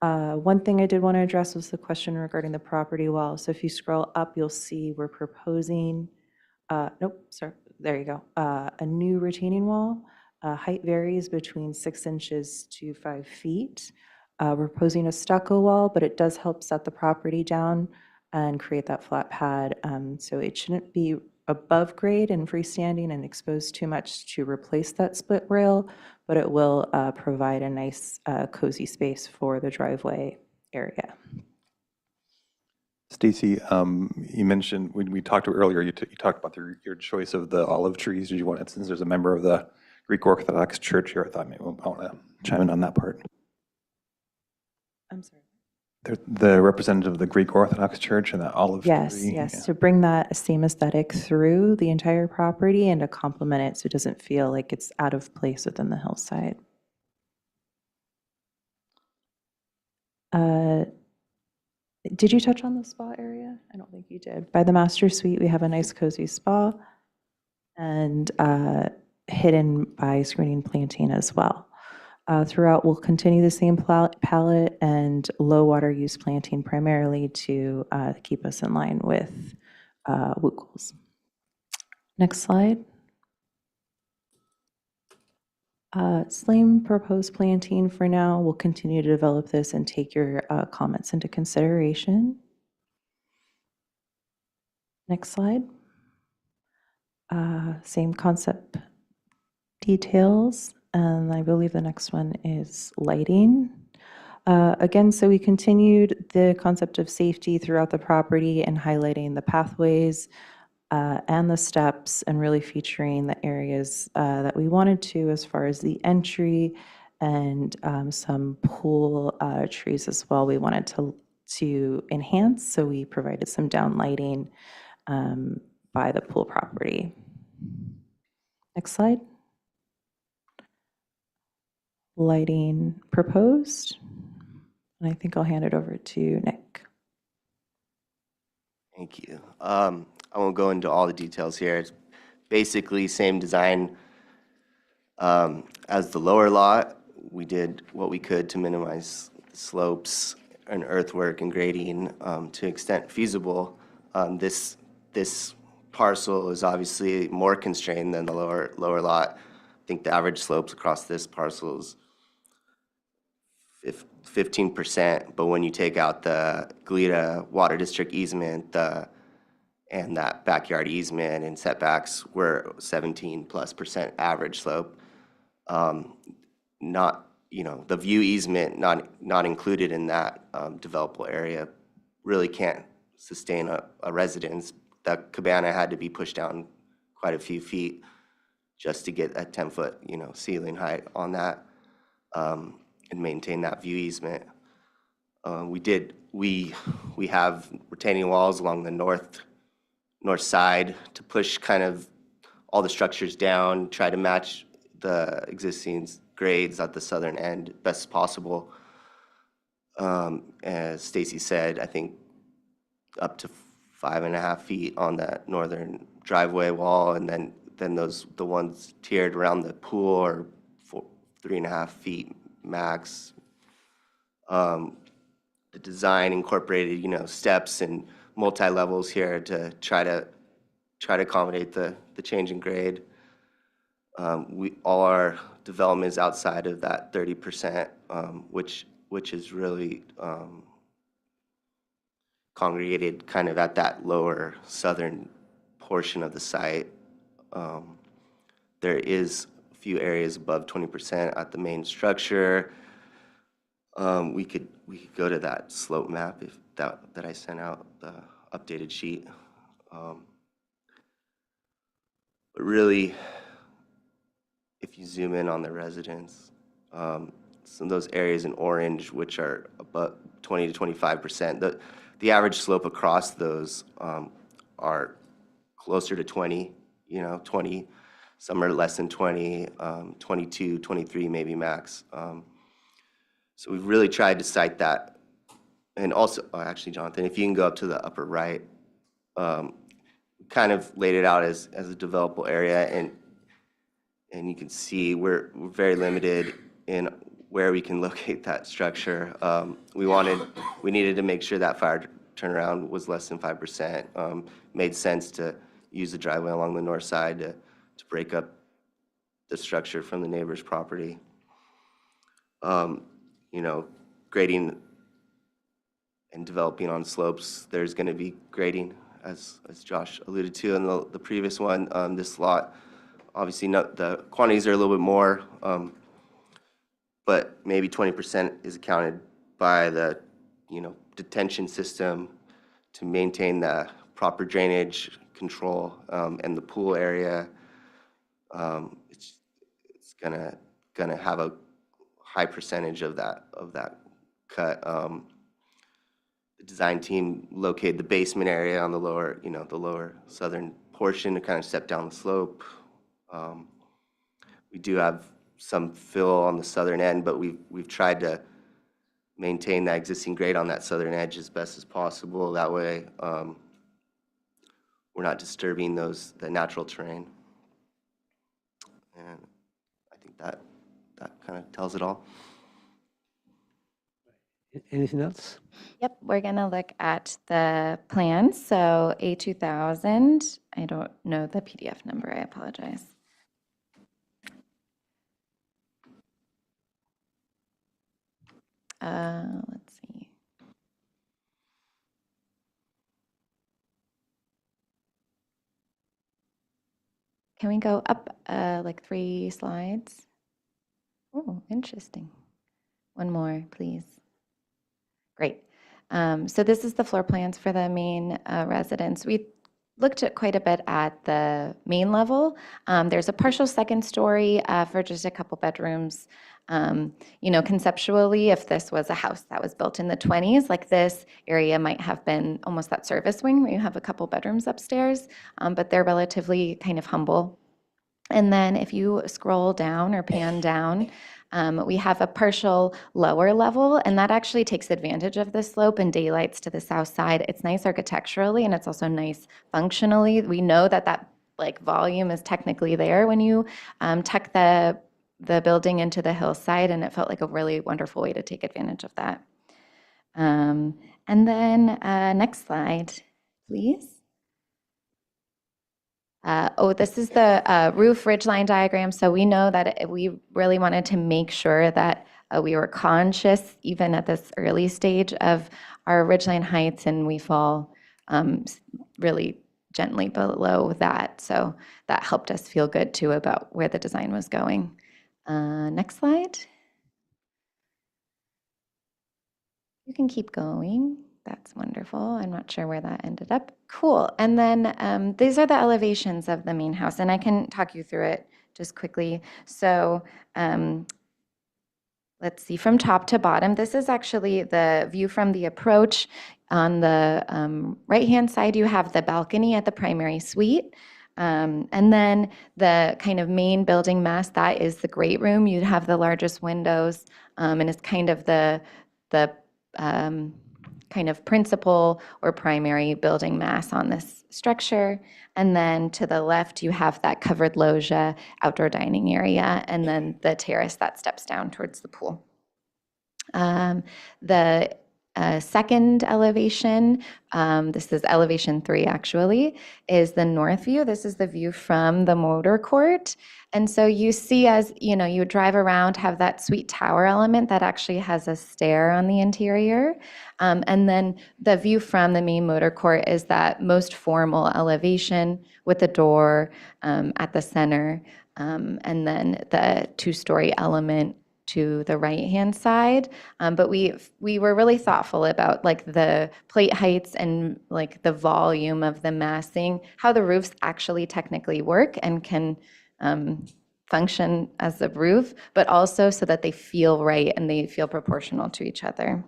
One thing I did want to address was the question regarding the property wall. So if you scroll up, you'll see we're proposing, nope, sorry, there you go, a new retaining wall. Height varies between 6 inches to 5 feet. We're proposing a stucco wall, but it does help set the property down and create that flat pad. So it shouldn't be above grade and freestanding and exposed too much to replace that split rail, but it will provide a nice cozy space for the driveway area. Stacy, you mentioned, when we talked earlier, you talked about your choice of the olive trees. Did you want, since there's a member of the Greek Orthodox Church here, I thought maybe I want to chime in on that part. I'm sorry. The representative of the Greek Orthodox Church and that olive tree. Yes, Yeah. to bring that same aesthetic through the entire property and to complement it so it doesn't feel like it's out of place within the hillside. Did you touch on the spa area? I don't think you did. By the master suite, we have a nice cozy spa and hidden by screening planting as well. Throughout, we'll continue the same palette and low water use planting primarily to keep us in line with WU goals. Next slide. Same proposed planting for now. We'll continue to develop this and take your comments into consideration. Next slide. Same concept details. And I believe the next one is lighting. Again, so we continued the concept of safety throughout the property and highlighting the pathways and the steps and really featuring the areas that we wanted to as far as the entry and some pool trees as well we wanted to enhance. So we provided some down lighting by the pool property. Next slide. Lighting proposed. And I think I'll hand it over to Nick. Thank you. I won't go into all the details here. It's basically same design as the lower lot. We did what we could to minimize slopes and earthwork and grading to extent feasible. This parcel is obviously more constrained than the lower lot. I think the average slopes across this parcel is 15%, but when you take out the Goleta Water District easement and that backyard easement and setbacks, we're 17+% average slope. Not, the view easement not included in that developable area really can't sustain a residence. That cabana had to be pushed down quite a few feet just to get a 10-foot, ceiling height on that. And maintain that view easement. We have retaining walls along the north side to push kind of all the structures down, try to match the existing grades at the southern end best possible. As Stacy said, I think up to 5.5 feet on that northern driveway wall, and then the ones tiered around the pool are 3.5 feet max. The design incorporated, steps and multi-levels here to try to accommodate the change in grade. All our development is outside of that 30%, which is really congregated kind of at that lower southern portion of the site. There is few areas above 20% at the main structure. We could go to that slope map if that I sent out, the updated sheet. But really, if you zoom in on the residents, some of those areas in orange, which are about 20 to 25%, the average slope across those are closer to 20, 20. Some are less than 20, 22, 23 maybe max. So we've really tried to cite that. And also, actually, Jonathan, if you can go up to the upper right, kind of laid it out as a developable area, and you can see we're very limited in where we can locate that structure. We needed to make sure that fire turnaround was less than 5%. Made sense to use the driveway along the north side to break up the structure from the neighbor's property. You know, grading and developing on slopes, there's going to be grading, as Josh alluded to in the previous one. This lot, obviously, the quantities are a little bit more, but maybe 20% is accounted by the, detention system to maintain the proper drainage control, and the pool area. It's gonna have a high percentage of that cut. The design team located the basement area on the lower, the lower southern portion to kind of step down the slope. We do have some fill on the southern end, but we've tried to maintain that existing grade on that southern edge as best as possible. That way, we're not disturbing the natural terrain. And I think that kind of tells it all. Anything else? Yep, we're gonna look at the plans. So A2000, I don't know the PDF number, I apologize. Let's see. Can we go up like 3 slides? Oh, interesting. One more, please. Great. So this is the floor plans for the main residence. We looked at quite a bit at the main level. There's a partial second story for just a couple bedrooms. Conceptually, if this was a house that was built in the 20s, like this area might have been almost that service wing where you have a couple bedrooms upstairs, but they're relatively kind of humble. And then if you scroll down or pan down, we have a partial lower level, and that actually takes advantage of the slope and daylights to the south side. It's nice architecturally, and it's also nice functionally. We know that like volume is technically there when you tuck the building into the hillside, and it felt like a really wonderful way to take advantage of that. And then next slide, please. This is the roof ridgeline diagram. So we know that we really wanted to make sure that we were conscious, even at this early stage, of our ridgeline heights, and we fall really gently below that. So that helped us feel good too about where the design was going. Next slide. You can keep going. That's wonderful. I'm not sure where that ended up. Cool. And then these are the elevations of the main house, and I can talk you through it just quickly. So let's see, from top to bottom, this is actually the view from the approach. On the right-hand side, you have the balcony at the primary suite. And then the kind of main building mass, that is the great room. You'd have the largest windows, and it's kind of the kind of principal or primary building mass on this structure. And then to the left, you have that covered loggia, outdoor dining area, and then the terrace that steps down towards the pool. The second elevation, this is elevation 3 actually, is the north view. This is the view from the motor court. And so you see, as you drive around, have that sweet tower element that actually has a stair on the interior. And then the view from the main motor court is that most formal elevation with the door at the center, and then the 2-story element to the right-hand side. But we were really thoughtful about like the plate heights and like the volume of the massing, how the roofs actually technically work and can function as a roof, but also so that they feel right and they feel proportional to each other.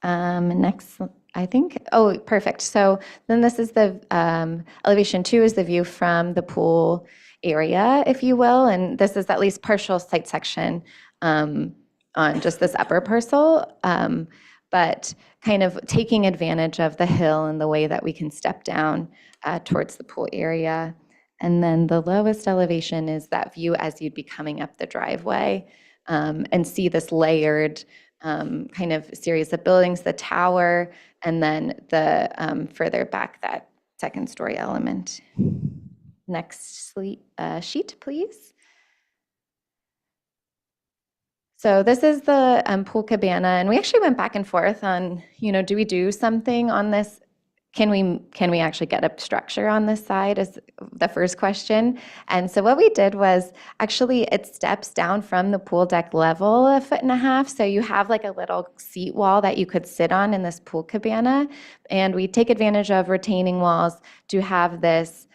Next I think, oh, perfect. So then this is the elevation 2 is the view from the pool area, if you will. And this is at least partial site section on just this upper parcel. But kind of taking advantage of the hill and the way that we can step down towards the pool area. And then the lowest elevation is that view as you'd be coming up the driveway and see this layered kind of series of buildings, the tower, and then the further back, that second story element. Next sheet, please. So this is the pool cabana, and we actually went back and forth on, do we do something on this? Can we actually get a structure on this side is the first question. And so what we did was actually it steps down from the pool deck level 1.5 feet. So you have like a little seat wall that you could sit on in this pool cabana. And we take advantage of retaining walls to have this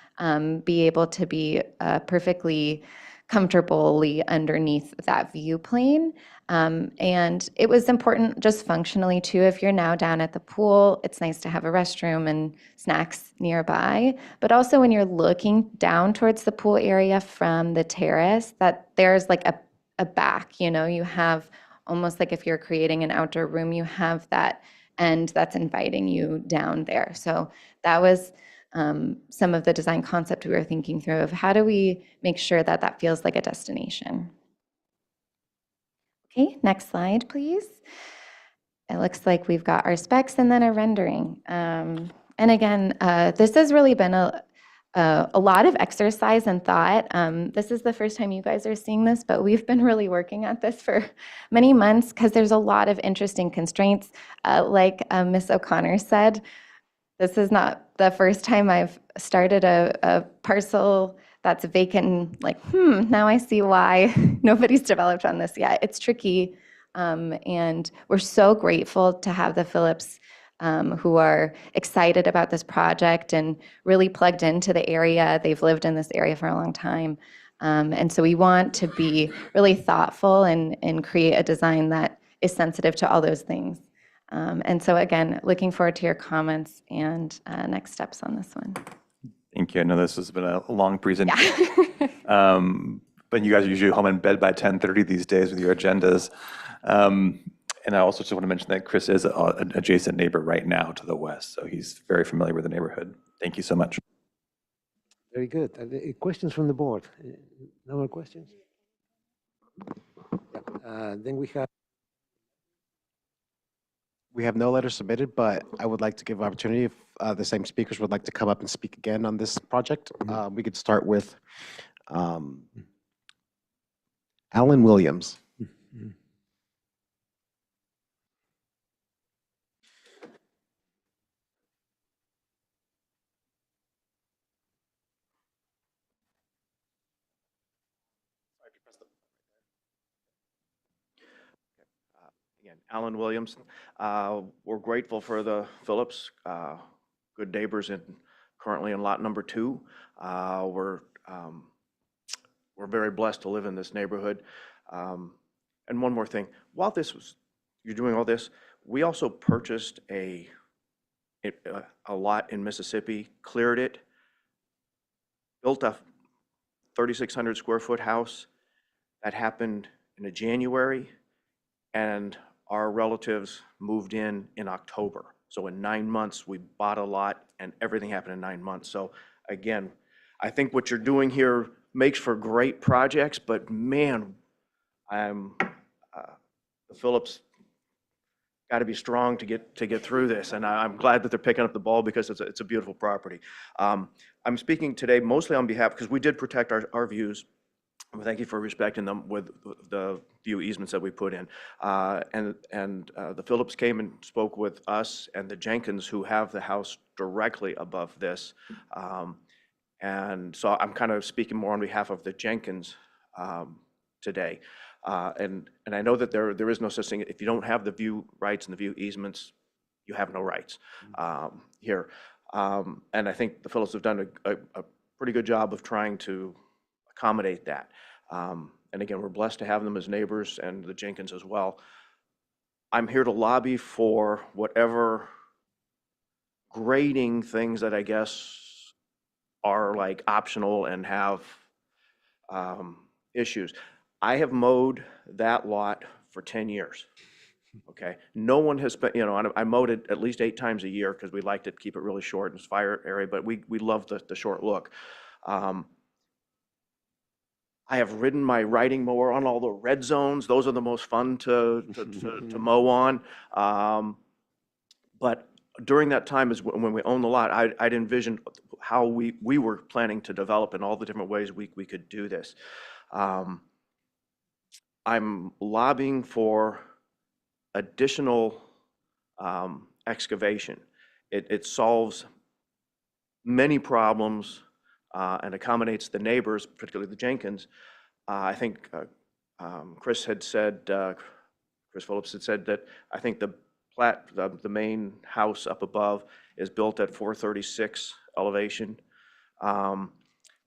be able to be perfectly comfortably underneath that view plane. And it was important just functionally too, if you're now down at the pool, it's nice to have a restroom and snacks nearby. But also when you're looking down towards the pool area from the terrace, that there's like a back, you have almost like if you're creating an outdoor room, you have that end that's inviting you down there. So that was some of the design concept we were thinking through of how do we make sure that that feels like a destination. Okay, next slide, please. It looks like we've got our specs and then a rendering. And again, this has really been a lot of exercise and thought. This is the first time you guys are seeing this, but we've been really working at this for many months because there's a lot of interesting constraints. Like Ms. O'Connor said, this is not the first time I've started a parcel that's vacant, like, now I see why nobody's developed on this yet. It's tricky, and we're so grateful to have the Phillips who are excited about this project and really plugged into the area. They've lived in this area for a long time. And so we want to be really thoughtful and create a design that is sensitive to all those things. And so again, looking forward to your comments and next steps on this one. Thank you. I know this has been a long presentation, but you guys are usually home in bed by 10:30 these days with your agendas. And I also just want to mention that Chris is an adjacent neighbor right now to the west, so he's very familiar with the neighborhood. Thank you so much. Very good. Questions from the board? No more questions? Then we have. We have no letters submitted, but I would like to give opportunity if the same speakers would like to come up and speak again on this project. We could start with Alan Williams. Again, Alan Williams. We're grateful for the Phillips, good neighbors currently in lot number 2. We're very blessed to live in this neighborhood. And one more thing, while you're doing all this, we also purchased a lot in Mississippi, cleared it, built a 3,600 square foot house. That happened in January, and our relatives moved in October. So in 9 months, we bought a lot and everything happened in 9 months. So again, I think what you're doing here makes for great projects, but man, the Phillips got to be strong to get through this. And I'm glad that they're picking up the ball because it's a beautiful property. I'm speaking today mostly on behalf, because we did protect our views. Thank you for respecting them with the view easements that we put in. And the Phillips came and spoke with us and the Jenkins, who have the house directly above this. And so I'm kind of speaking more on behalf of the Jenkins today. And I know that there is no such thing. If you don't have the view rights and the view easements, you have no rights here. And I think the Phillips have done a pretty good job of trying to accommodate that. And again, we're blessed to have them as neighbors, and the Jenkins as well. I'm here to lobby for whatever grading things that I guess are like optional and have issues. I have mowed that lot for 10 years. Okay, no one has spent, and I mowed it at least 8 times a year because we liked it, to keep it really short and it's fire area, but we love the short look. I have ridden my riding mower on all the red zones. Those are the most fun to mow on. But during that time is when we owned the lot, I'd envisioned how we were planning to develop in all the different ways we could do this. I'm lobbying for additional excavation. It solves many problems and accommodates the neighbors, particularly the Jenkins. I think Chris Phillips had said that I think the main house up above is built at 436 elevation.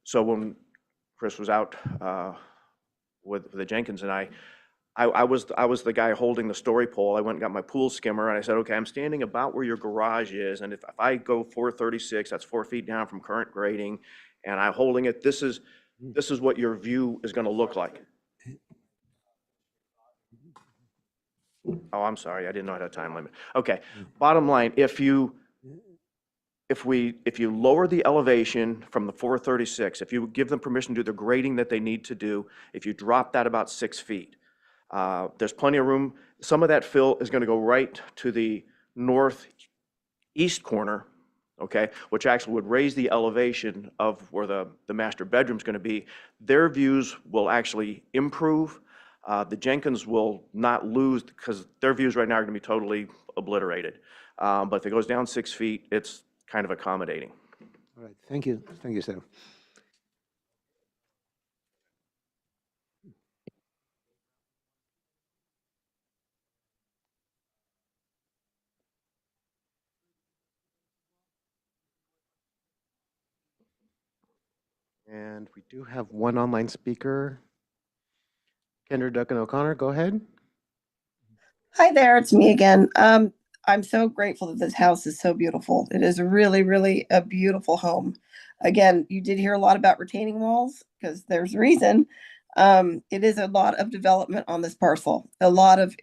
So when Chris was out with the Jenkins and I was the guy holding the story pole. I went and got my pool skimmer and I said, okay, I'm standing about where your garage is. And if I go 436, that's 4 feet down from current grading, and I'm holding it, this is what your view is gonna look like. Oh, I'm sorry, I didn't know I had a time limit. Okay, bottom line, if you lower the elevation from the 436, if you give them permission to do the grading that they need to do, if you drop that about 6 feet, there's plenty of room. Some of that fill is going to go right to the northeast corner, okay, which actually would raise the elevation of where the master bedroom's going to be. Their views will actually improve. The Jenkins will not lose because their views right now are going to be totally obliterated. But if it goes down 6 feet, it's kind of accommodating. All right, thank you, sir. And we do have one online speaker. Kendra Duncan O'Connor, go ahead. Hi there, it's me again. I'm so grateful that this house is so beautiful. It is really, really a beautiful home. Again, you did hear a lot about retaining walls because there's a reason. It is a lot of development on this parcel, a lot of,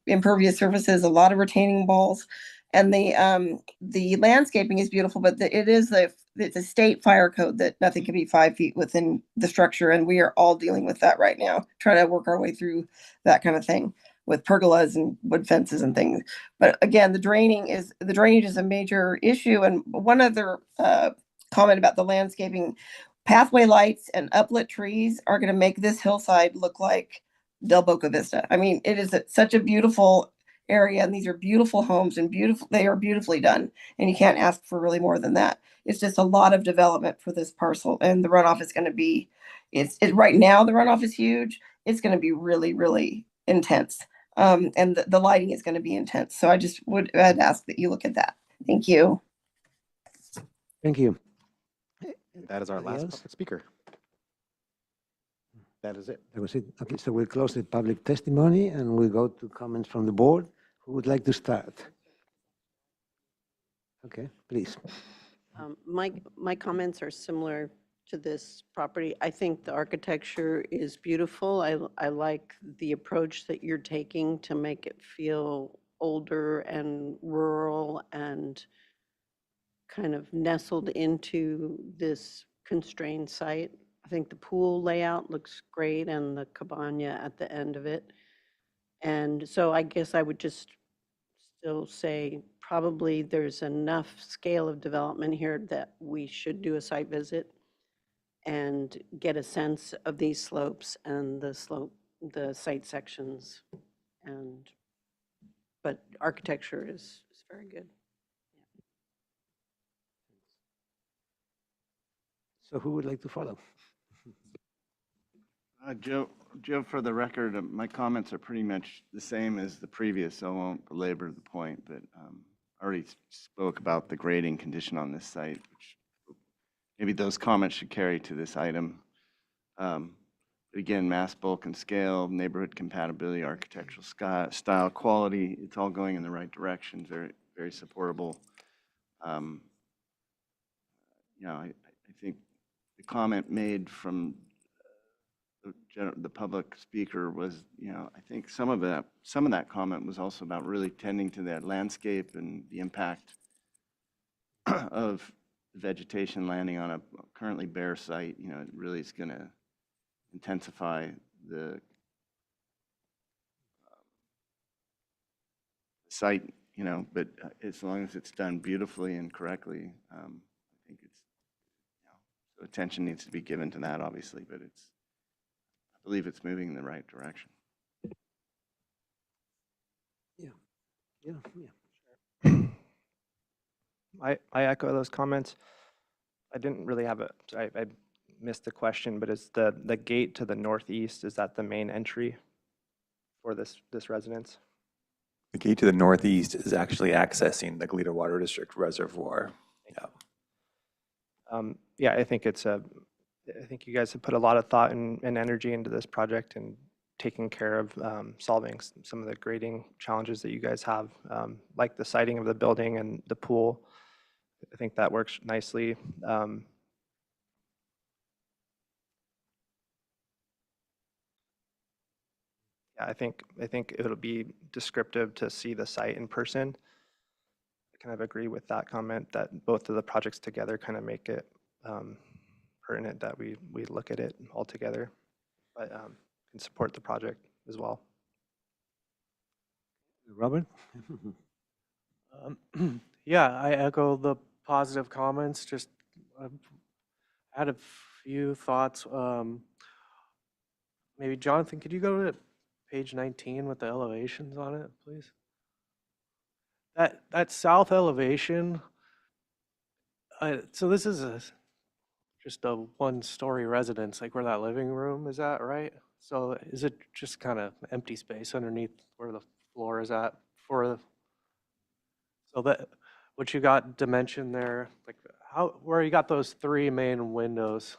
impervious surfaces, a lot of retaining walls. And the landscaping is beautiful, but it's a state fire code that nothing can be 5 feet within the structure. And we are all dealing with that right now, trying to work our way through that kind of thing with pergolas and wood fences and things. But again, the drainage is a major issue. And one other comment about the landscaping, pathway lights and uplit trees are going to make this hillside look like Del Boca Vista. I mean, it is such a beautiful area, and these are beautiful homes and they are beautifully done. And you can't ask for really more than that. It's just a lot of development for this parcel, and the runoff is going to be, right now the runoff is huge. It's going to be really, really intense. And the lighting is going to be intense. So I'd ask that you look at that. Thank you. Thank you. That is our last public speaker. That is it. That was it. Okay, so we'll close the public testimony and we'll go to comments from the board. Who would like to start? Okay, please. My comments are similar to this property. I think the architecture is beautiful. I like the approach that you're taking to make it feel older and rural and kind of nestled into this constrained site. I think the pool layout looks great and the cabana at the end of it. And so I guess I would just still say probably there's enough scale of development here that we should do a site visit and get a sense of these slopes and the site sections. But architecture is very good. So who would like to follow? Joe, for the record, my comments are pretty much the same as the previous, so I won't belabor the point, but I already spoke about the grading condition on this site, which maybe those comments should carry to this item. But again, mass, bulk, and scale, neighborhood compatibility, architectural style, quality, it's all going in the right direction, very, very supportable. Um, I think the comment made from the public speaker was, I think some of that comment was also about really tending to that landscape and the impact of vegetation landing on a currently bare site. It really is going to intensify the site, but as long as it's done beautifully and correctly, I think so attention needs to be given to that, obviously, but I believe it's moving in the right direction. I echo those comments. I didn't really have I missed the question, but is the gate to the northeast, is that the main entry for this residence? The gate to the northeast is actually accessing the Goleta Water District Reservoir. Yeah, I think I think you guys have put a lot of thought and energy into this project and taking care of solving some of the grading challenges that you guys have, like the siting of the building and the pool. I think that works nicely. Yeah, I think it'll be descriptive to see the site in person. I kind of agree with that comment that both of the projects together kind of make it pertinent that we look at it all together, but can support the project as well. Robert? Yeah, I echo the positive comments. Just had a few thoughts. Maybe Jonathan, could you go to page 19 with the elevations on it, please? That south elevation. So this is just a one-story residence, like where that living room is at, right? So is it just kind of empty space underneath where the floor is at so that what you got dimension there, like where you got those 3 main windows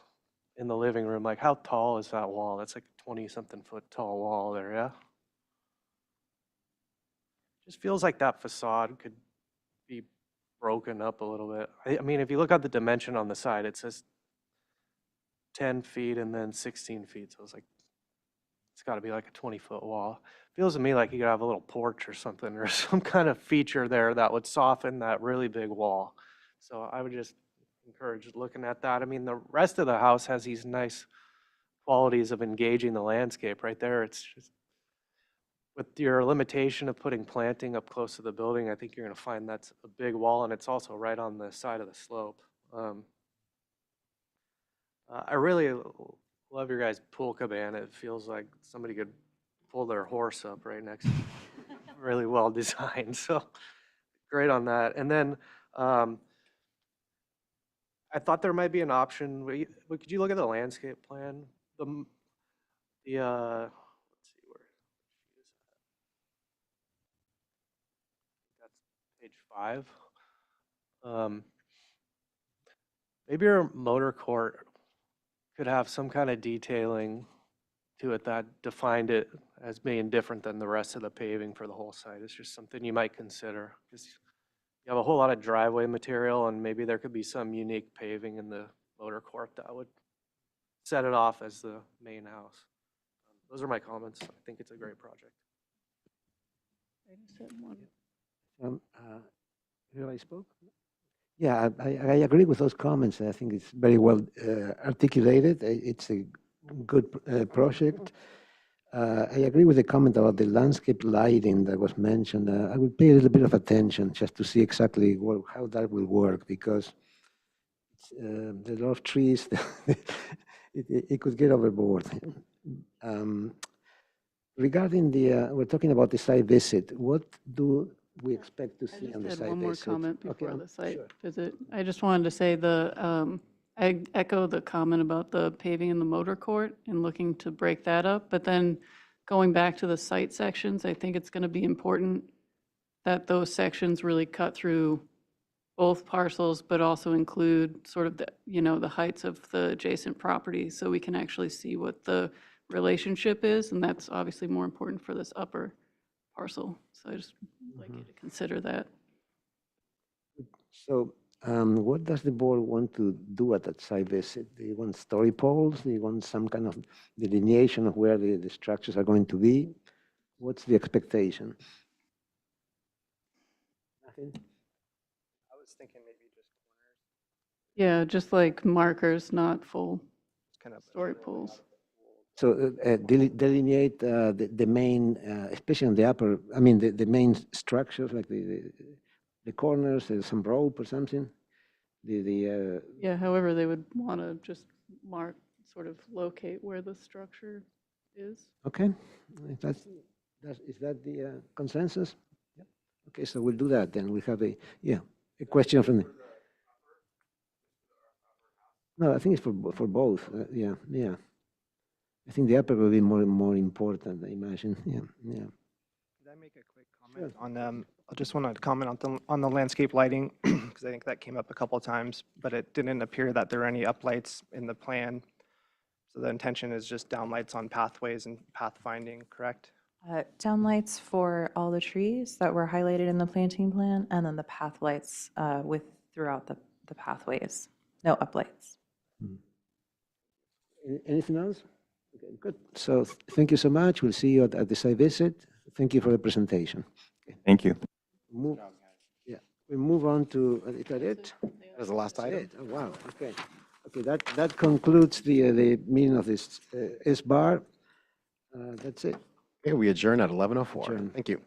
in the living room, like how tall is that wall? That's like 20-something foot tall wall there, yeah? Just feels like that facade could be broken up a little bit. I mean, if you look at the dimension on the side, it says 10 feet and then 16 feet. So it's like, it's got to be like a 20-foot wall. Feels to me like you could have a little porch or something or some kind of feature there that would soften that really big wall. So I would just encourage looking at that. I mean, the rest of the house has these nice qualities of engaging the landscape right there. It's just, with your limitation of putting planting up close to the building, I think you're going to find that's a big wall, and it's also right on the side of the slope. I really love your guys' pool cabana. It feels like somebody could pull their horse up right next to it. Really well designed, so great on that. And then I thought there might be an option. Could you look at the landscape plan? Let's see where. Page 5. Maybe your motor court could have some kind of detailing to it that defined it as being different than the rest of the paving for the whole site. It's just something you might consider, because you have a whole lot of driveway material, and maybe there could be some unique paving in the motor court that would set it off as the main house. Those are my comments. I think it's a great project. Here I spoke? Yeah, I agree with those comments. I think it's very well articulated. It's a good project. I agree with the comment about the landscape lighting that was mentioned. I would pay a little bit of attention just to see exactly how that will work, because there are a lot of trees. It could get overboard. Regarding we're talking about the site visit. What do we expect to see on the site visit? One more comment before Okay, the site sure. visit. I just wanted to say I echo the comment about the paving in the motor court and looking to break that up. But then going back to the site sections, I think it's going to be important that those sections really cut through both parcels, but also include sort of the heights of the adjacent property, so we can actually see what the relationship is. And that's obviously more important for this upper parcel. So I just like you to consider that. So what does the board want to do at that site visit? Do you want story poles? Do you want some kind of delineation of where the structures are going to be? What's the expectation? Nothing? I was thinking maybe just Yeah, just like markers, not full kind of story poles. So delineate the main, especially on the upper, I mean, the main structures, like the corners, some rope or something? Yeah, however, they would want to just mark, sort of locate where the structure is. Okay, is that the consensus? Yep. Okay, so we'll do that then. We have a question from the. No, I think it's for both. Yeah. I think the upper will be more important, I imagine. Yeah. Could I make a quick comment on, I just want to comment on the landscape lighting, because I think that came up a couple of times, but it didn't appear that there are any uplights in the plan. So the intention is just downlights on pathways and pathfinding, correct? Downlights for all the trees that were highlighted in the planting plan, and then the path lights throughout the pathways. No uplights. Anything else? Okay, good. So thank you so much. We'll see you at the site visit. Thank you for the presentation. Thank you. We move on to, is that it? That was the last That's item. it. Oh, wow, okay. Okay, that concludes the meeting of this S-Bar. That's it. Okay, we adjourn at 11:04. Adjourn. Thank you.